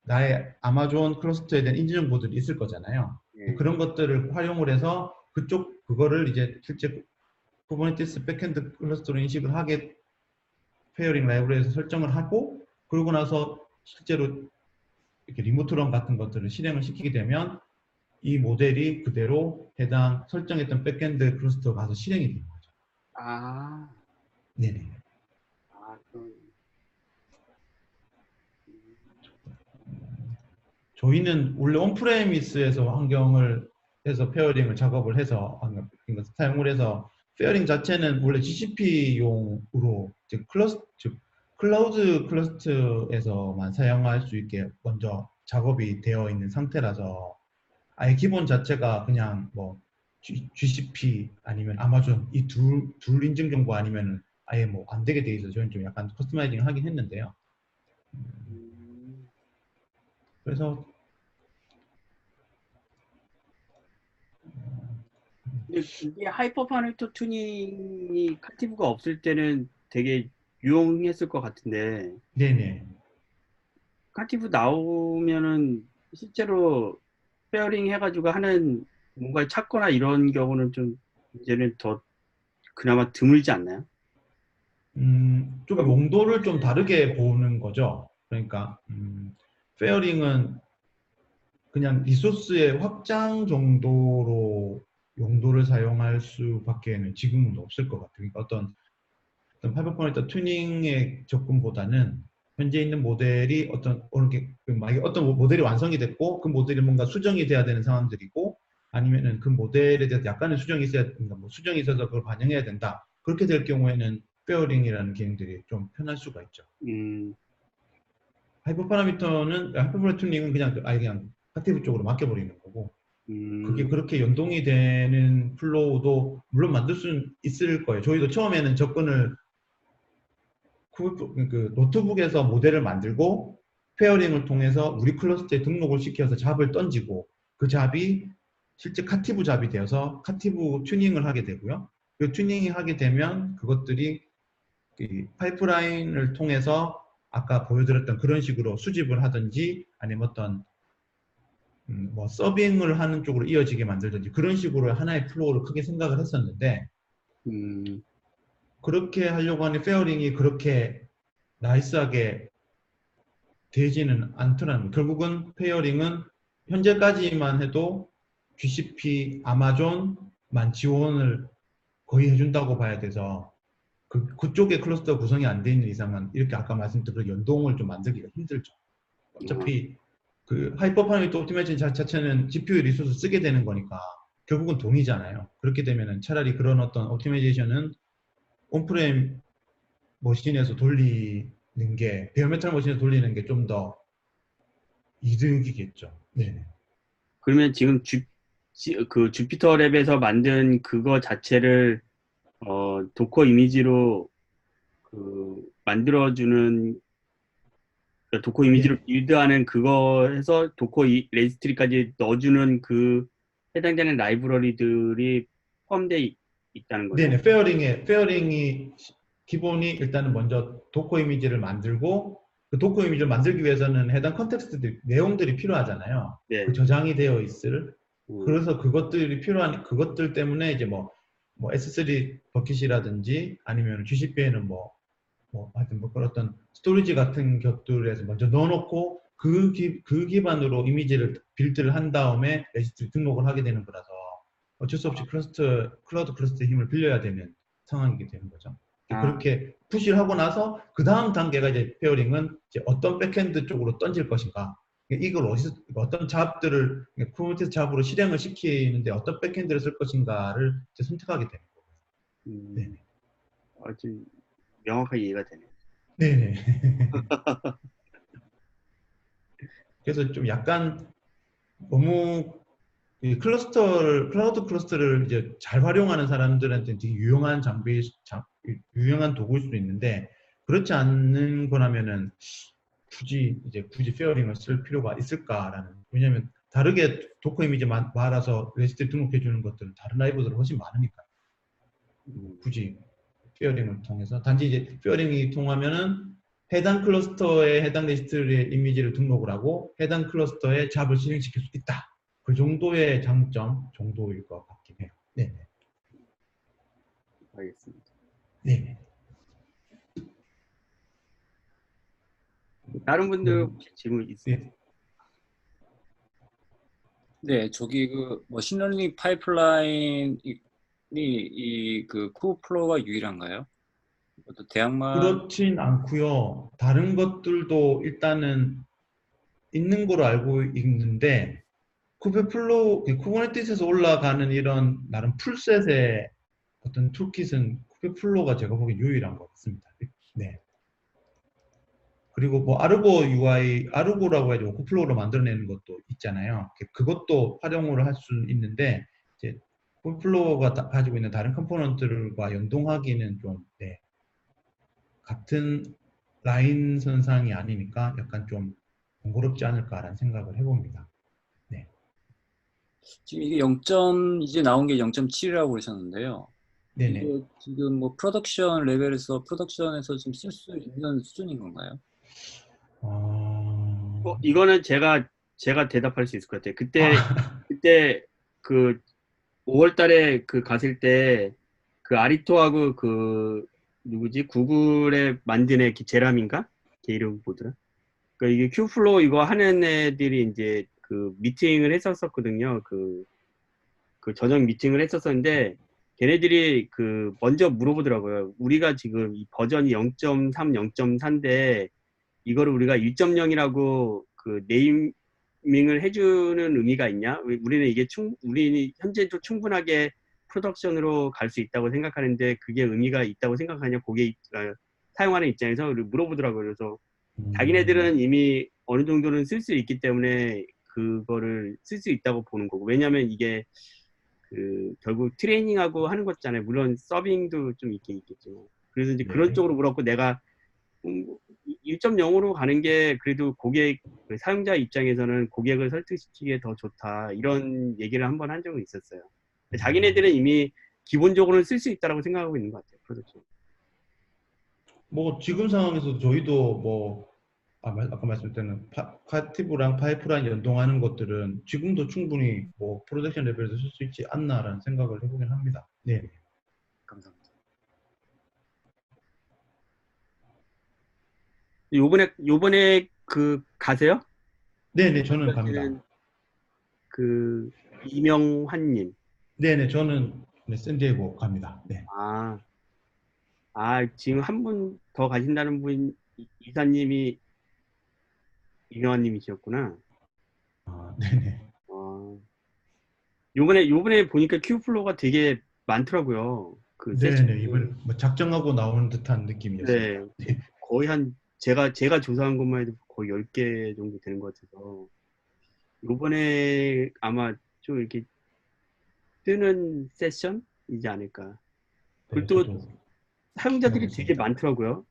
나의 아마존 클러스터에 대한 인지 정보들이 있을 거잖아요.
네.
그런 것들을 활용을 해서 그거를 이제 실제 쿠버네티스 백엔드 클러스터로 인식을 하게 페어링 라이브러리에서 설정을 하고 그러고 나서 실제로 이렇게 리모트런 같은 것들을 실행을 시키게 되면 이 모델이 그대로 해당 설정했던 백엔드 클러스터 가서 실행이 되는 거죠.
아,
네네.
그럼.
저희는 원래 온프레미스에서 환경을 해서 페어링을 작업을 해서 사용을 해서 페어링 자체는 원래 GCP용으로 즉 클라우드 클러스터에서만 사용할 수 있게 먼저 작업이 되어 있는 상태라서 아예 기본 자체가 그냥 뭐 GCP 아니면 아마존 이 둘 인증 정보 아니면 아예 뭐 안 되게 돼 있어서 저희는 좀 약간 커스터마이징 하긴 했는데요. 그래서
근데 이게 하이퍼 파네토 튜닝이 카티브가 없을 때는 되게 유용했을 것 같은데
네네.
카티브 나오면은 실제로 페어링 해가지고 하는 뭔가 찾거나 이런 경우는 좀 이제는 더 그나마 드물지 않나요?
좀 용도를 좀 다르게 보는 거죠. 그러니까 페어링은 그냥 리소스의 확장 정도로 용도를 사용할 수밖에는 지금은 없을 것 같아요. 그러니까 어떤 파이퍼포인트 튜닝의 접근보다는 현재 있는 모델이 만약에 어떤 모델이 완성이 됐고 그 모델이 뭔가 수정이 돼야 되는 상황들이고 아니면은 그 모델에 대해서 약간의 수정이 있어야 된다. 뭐 수정이 있어서 그걸 반영해야 된다. 그렇게 될 경우에는 페어링이라는 기능들이 좀 편할 수가 있죠. 하이퍼 튜닝은 그냥 아예 그냥 카티브 쪽으로 맡겨버리는 거고 그게 그렇게 연동이 되는 플로우도 물론 만들 수는 있을 거예요. 저희도 처음에는 접근을 그 노트북에서 모델을 만들고 페어링을 통해서 우리 클러스터에 등록을 시켜서 잡을 던지고 그 잡이 실제 카티브 잡이 되어서 카티브 튜닝을 하게 되고요. 그 튜닝이 하게 되면 그것들이 파이프라인을 통해서 아까 보여드렸던 그런 식으로 수집을 하든지 아니면 어떤 뭐 서빙을 하는 쪽으로 이어지게 만들든지 그런 식으로 하나의 플로우를 크게 생각을 했었는데 그렇게 하려고 하는 페어링이 그렇게 나이스하게 되지는 않더라는 결국은 페어링은 현재까지만 해도 GCP, 아마존만 지원을 거의 해준다고 봐야 돼서 그쪽에 클러스터 구성이 안 돼 있는 이상은 이렇게 아까 말씀드린 연동을 좀 만들기가 힘들죠. 어차피 그 하이퍼파라미터 옵티마이제이션 자체는 GPU 리소스 쓰게 되는 거니까 결국은 돈이잖아요. 그렇게 되면은 차라리 그런 어떤 옵티마이제이션은 온프레임 머신에서 돌리는 게 베어메탈 머신에서 돌리는 게 좀 더 이득이겠죠. 네.
그러면 지금 그 주피터 랩에서 만든 그거 자체를 도커 이미지로 그 만들어주는 도커 이미지로 빌드하는 그거 해서 도커 레지스트리까지 넣어주는 그 해당되는 라이브러리들이 포함되어 있다는 거죠.
네네, 페어링이 기본이 일단은 먼저 도커 이미지를 만들고 그 도커 이미지를 만들기 위해서는 해당 컨텍스트 내용들이 필요하잖아요.
네.
그 저장이 되어 있을.
음.
그래서 그것들이 필요한 그것들 때문에 이제 뭐 S3 버킷이라든지 아니면 GCP에는 하여튼 그런 어떤 스토리지 같은 것들에서 먼저 넣어놓고 그 기반으로 이미지를 빌드를 한 다음에 레지스트리 등록을 하게 되는 거라서 어쩔 수 없이 클라우드 클러스터의 힘을 빌려야 되는 상황이게 되는 거죠. 그렇게 푸시를 하고 나서 그 다음 단계가 이제 페어링은 이제 어떤 백엔드 쪽으로 던질 것인가. 이걸 어떤 잡들을 쿠버네티스 잡으로 실행을 시키는데 어떤 백엔드를 쓸 것인가를 이제 선택하게 되는 거예요. 네네.
아주 명확하게 이해가 되네요.
네네. 그래서 좀 약간 너무 이 클라우드 클러스터를 이제 잘 활용하는 사람들한테 되게 유용한 유용한 도구일 수도 있는데 그렇지 않는 거라면은 굳이 페어링을 쓸 필요가 있을까라는. 왜냐하면 다르게 도커 이미지 말아서 레지스트리 등록해 주는 것들은 다른 라이브들은 훨씬 많으니까 굳이 페어링을 통해서 단지 이제 페어링이 통하면은 해당 클러스터에 해당 레지스트리의 이미지를 등록을 하고 해당 클러스터에 잡을 실행시킬 수 있다. 그 정도의 장점 정도일 것 같긴 해요. 네.
알겠습니다.
네.
다른 분들 혹시 질문 있으세요?
네.
네, 저기 그 머신러닝 파이프라인이 그 쿠버플로우가 유일한가요? 또 대학만
그렇진 않고요. 다른 것들도 일단은 있는 거로 알고 있는데 쿠버네티스에서 올라가는 이런 나름 풀셋의 어떤 툴킷은 쿠버플로우가 제가 보기엔 유일한 것 같습니다. 네. 그리고 아르고라고 해가지고 쿠플로우로 만들어내는 것도 있잖아요. 그것도 활용을 할 수 있는데, 이제 쿠플로우가 가지고 있는 다른 컴포넌트들과 연동하기는 좀, 네, 같은 라인 선상이 아니니까 약간 좀 번거롭지 않을까라는 생각을 해봅니다. 네.
지금 이게 이제 나온 게 0.7이라고 그러셨는데요.
네네.
이게 지금 뭐 프로덕션에서 좀 쓸 수 있는 수준인 건가요?
이거는 제가 대답할 수 있을 것 같아요. 그때 그 5월 달에 그 갔을 때 그 아리토하고 그 누구지? 구글에 만든 애 제람인가? 걔 이름 뭐더라? 그러니까 이게 큐플로우 이거 하는 애들이 이제 그 미팅을 했었거든요. 그 저녁 미팅을 했었는데 걔네들이 그 먼저 물어보더라고요. 우리가 지금 이 버전이 0.3, 0.4인데 이거를 우리가 1.0이라고 그 네이밍을 해주는 의미가 있냐? 우리는 우리는 현재도 충분하게 프로덕션으로 갈 수 있다고 생각하는데 그게 의미가 있다고 생각하냐? 사용하는 입장에서 물어보더라고요. 그래서 자기네들은 이미 어느 정도는 쓸 수 있기 때문에 그거를 쓸 수 있다고 보는 거고. 왜냐면 이게 결국 트레이닝하고 하는 거잖아요. 물론 서빙도 좀 있겠지만. 그래서 이제 그런 쪽으로 물었고 내가 1.0으로 가는 게 그래도 사용자 입장에서는 고객을 설득시키기에 더 좋다. 이런 얘기를 한번 한 적은 있었어요. 자기네들은 이미 기본적으로는 쓸 수 있다고 생각하고 있는 것 같아요. 프로덕션.
지금 상황에서 저희도 아까 말씀드렸던 카티브랑 파이프라인 연동하는 것들은 지금도 충분히 프로덕션 레벨에서 쓸 수 있지 않나라는 생각을 해보긴 합니다. 네.
감사합니다.
요번에 가세요?
네네, 저는 갑니다.
이명환님.
네네, 저는 샌디에고 갑니다. 네.
지금 한 분 더 가신다는 분, 이사님이 이명환님이셨구나.
네네.
요번에 보니까 큐플로가 되게 많더라고요.
네네, 이번에 작정하고 나오는 듯한 느낌이었습니다.
네. 거의 제가 조사한 것만 해도 거의 10개 정도 되는 것 같아서 요번에 아마 좀 이렇게 뜨는 세션이지 않을까. 그리고 또 사용자들이 되게 많더라고요.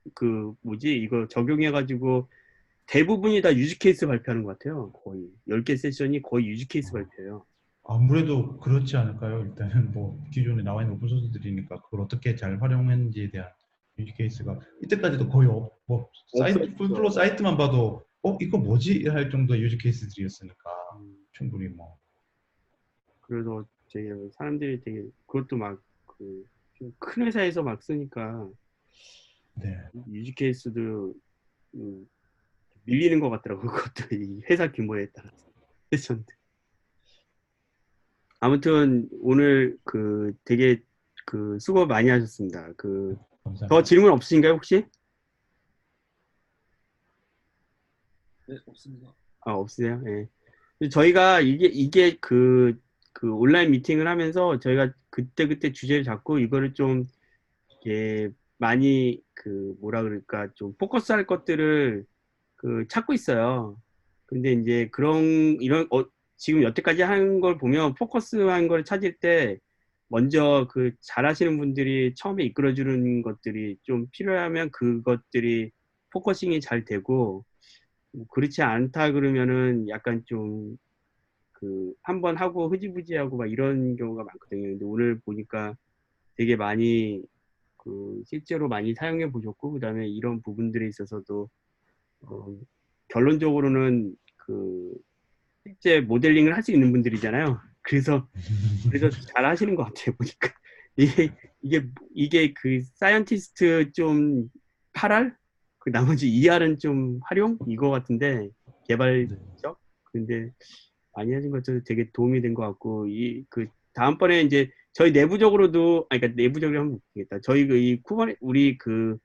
이거 적용해가지고 대부분이 다 유즈 케이스 발표하는 것 같아요. 거의 10개 세션이 거의 유즈 케이스 발표예요.
아무래도 그렇지 않을까요? 일단은 뭐 기존에 나와 있는 오픈 소스들이니까 그걸 어떻게 잘 활용했는지에 대한 유지 케이스가 이때까지도 거의 뭐 사이트
없었죠.
풀플로 사이트만 봐도 이거 뭐지? 할 정도의 유지 케이스들이었으니까
음,
충분히 뭐
그래서 되게 사람들이 되게 그것도 막 그 좀 큰 회사에서 막 쓰니까
네.
유지 케이스도 음, 밀리는 것 같더라고요. 그것도 이 회사 규모에 따라서. 그래서 아무튼 오늘 그 되게 그 수고 많이 하셨습니다. 그 더
감사합니다.
질문 없으신가요 혹시?
네, 없습니다.
아 없으세요? 예. 저희가 이게 그 온라인 미팅을 하면서 저희가 그때 주제를 잡고 이거를 좀 이렇게 많이 그 뭐라 그럴까 좀 포커스할 것들을 그 찾고 있어요. 근데 이제 이런 지금 여태까지 한 걸 보면 포커스한 걸 찾을 때 먼저 그 잘하시는 분들이 처음에 이끌어주는 것들이 좀 필요하면 그것들이 포커싱이 잘 되고 뭐 그렇지 않다 그러면은 약간 좀 그 한 번 하고 흐지부지하고 막 이런 경우가 많거든요. 근데 오늘 보니까 되게 많이 그 실제로 많이 사용해 보셨고 그다음에 이런 부분들에 있어서도 어, 결론적으로는 그 실제 모델링을 할 수 있는 분들이잖아요. 그래서 잘 하시는 것 같아요 보니까 이게 이게 그 사이언티스트 좀 8할 그 나머지 2할은 좀 활용 이거 같은데 개발적 근데 많이 하신 것도 되게 도움이 된 것 같고 이 그 다음번에 이제 저희 내부적으로도 아니 그러니까 내부적으로 하면 되겠다. 저희 그 이 쿠버네 우리 그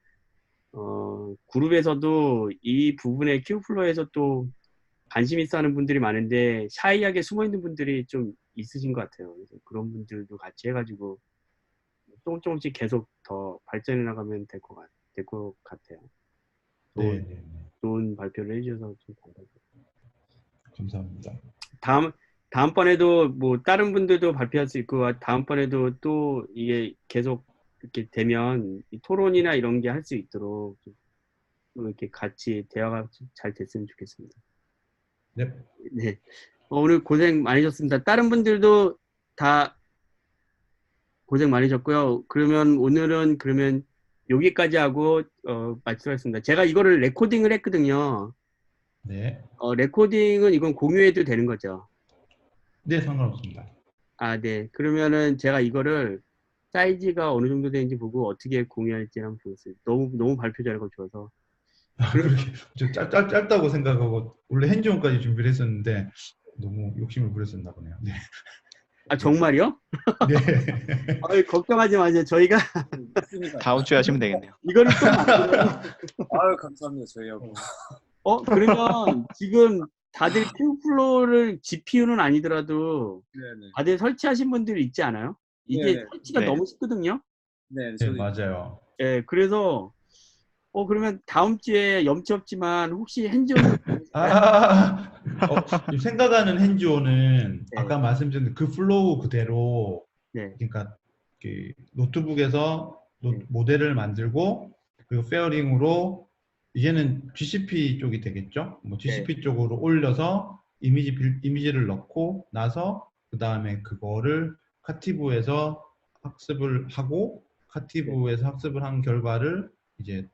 그룹에서도 이 부분에 큐플로에서 또 관심 있어 하는 분들이 많은데 샤이하게 숨어 있는 분들이 좀 있으신 것 같아요. 그래서 그런 분들도 같이 해가지고 조금씩 계속 더 발전해 나가면 될 것 같아요.
네,
좋은,
네, 네.
좋은 발표를 해주셔서 좀 감사합니다.
감사합니다.
다음번에도 뭐 다른 분들도 발표할 수 있고 다음번에도 또 이게 계속 이렇게 되면 이 토론이나 이런 게 할 수 있도록 좀 이렇게 같이 대화가 잘 됐으면 좋겠습니다.
네,
네. 오늘 고생 많으셨습니다. 다른 분들도 다 고생 많으셨고요. 그러면 오늘은 그러면 여기까지 하고 마치겠습니다. 제가 이거를 레코딩을 했거든요.
네,
레코딩은 이건 공유해도 되는 거죠.
네, 상관없습니다.
아, 네. 그러면은 제가 이거를 사이즈가 어느 정도 되는지 보고 어떻게 공유할지 한번 보겠습니다. 너무 발표 잘하고 좋아서. 그럼,
그렇게 좀 짧다고 생각하고 원래 핸즈온까지 준비를 했었는데 너무 욕심을 부렸었나 보네요. 네,
아, 정말요?
네,
걱정하지 마세요. 저희가
있습니다.
다음 주에 하시면 되겠네요.
이거를 또 만들어요.
아유, 감사합니다. 저희하고.
그러면 지금 다들 큐플로를 GPU는 아니더라도
네네.
다들 설치하신 분들 있지 않아요? 이게
네네.
설치가
네.
너무 쉽거든요.
네,
네,
저도
맞아요.
예, 그래서 그러면 다음 주에 염치 없지만 혹시 핸즈온으로
지금 생각하는 핸즈온은
네.
아까 말씀드린 그 플로우 그대로
네,
그러니까 그 노트북에서
네.
모델을 만들고 그리고 페어링으로 이제는 GCP 쪽이 되겠죠? 뭐 GCP 쪽으로 올려서 이미지를 넣고 나서 그 다음에 그거를 카티브에서 학습을 하고 카티브에서 학습을 한 결과를 이제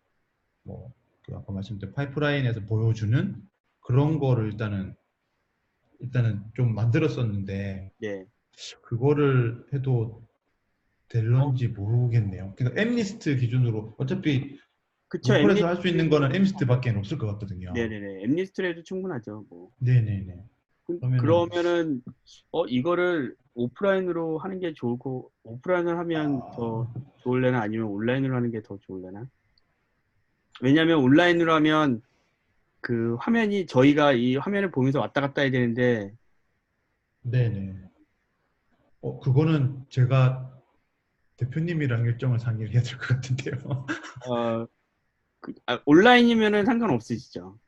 뭐 그 아까 말씀드린 파이프라인에서 보여주는 그런 거를 일단은 좀 만들었었는데
네.
그거를 해도 될런지 모르겠네요. 그러니까 엠리스트 기준으로 어차피
그쵸,
로컬에서 할 수 있는 거는 엠리스트밖에 없을 것 같거든요.
네네네. 엠리스트로 해도 충분하죠. 뭐.
네네네.
그러면은 이거를 오프라인으로 하는 게 좋고 오프라인을 하면 더 좋을래나 아니면 온라인으로 하는 게 더 좋을래나? 왜냐면 온라인으로 하면 그 화면이 저희가 이 화면을 보면서 왔다 갔다 해야 되는데
네네. 그거는 제가 대표님이랑 일정을 상의를 해야 될 것 같은데요.
온라인이면은 상관없으시죠?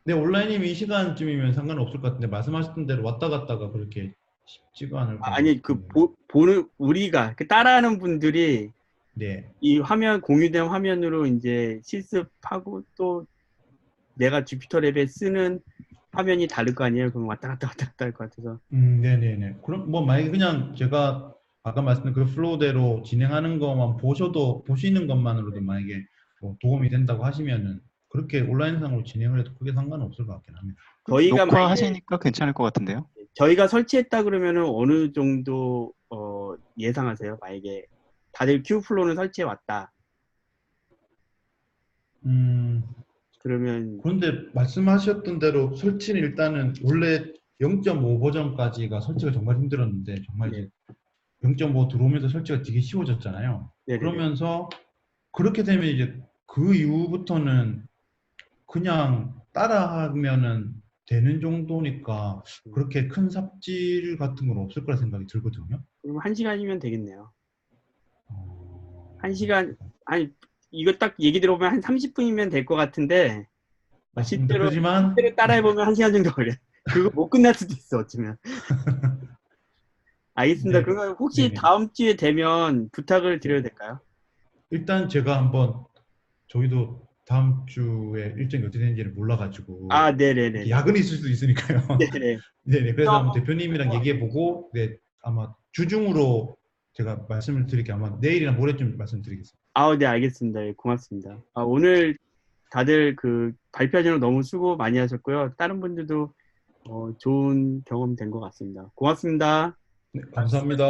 네, 온라인이면 이 시간쯤이면 상관없을 것 같은데 말씀하셨던 대로 왔다 갔다가 그렇게 쉽지가 않을 것
아니 그
같은데.
보는 우리가 그 따라하는 분들이
네.
이 화면 공유된 화면으로 이제 실습하고 또 내가 주피터 랩에 쓰는 화면이 다를 거 아니에요? 그럼 왔다 갔다 왔다 갔다 할 것 같아서.
네네네. 그럼 뭐 만약에 그냥 제가 아까 말씀드린 그 플로우대로 진행하는 것만 보시는 것만으로도 만약에 뭐 도움이 된다고 하시면은 그렇게 온라인상으로 진행을 해도 크게 상관은 없을 것 같긴 합니다.
저희가 만약에
녹화하시니까 괜찮을 것 같은데요.
저희가 설치했다 그러면은 어느 정도 예상하세요? 만약에 다들 Q플로우는 설치해 왔다. 그러면
그런데 말씀하셨던 대로 설치는 일단은 원래 0.5 버전까지가 설치가 정말 힘들었는데 정말
네.
이제 0.5 들어오면서 설치가 되게 쉬워졌잖아요.
네네네.
그러면서 그렇게 되면 이제 그 이후부터는 그냥 따라하면은 되는 정도니까 그렇게 큰 삽질 같은 건 없을 거라 생각이 들거든요.
그럼 1시간이면 되겠네요.
어,
1시간, 아니, 이거 딱 얘기 들어보면 한 30분이면 될 것 같은데,
맞습니다.
실제로
그렇지만
따라해보면 1시간 정도 걸려요. 그거 못 끝날 수도 있어, 어쩌면. 알겠습니다.
네.
그러면 혹시
네네.
다음 주에 되면 부탁을 드려도 될까요?
일단 제가 한번 저희도 다음 주에 일정이 어떻게 되는지를 몰라가지고
아, 네네네.
야근이 있을 수도 있으니까요.
네네.
네네. 그래서 한번 대표님이랑 얘기해보고 네, 아마 주중으로 제가 말씀을 드릴게요. 아마 내일이나 모레쯤 말씀드리겠습니다.
아, 네, 알겠습니다. 예, 고맙습니다. 오늘 다들 그 발표하느라 너무 수고 많이 하셨고요. 다른 분들도 좋은 경험 된 것 같습니다. 고맙습니다.
네, 감사합니다.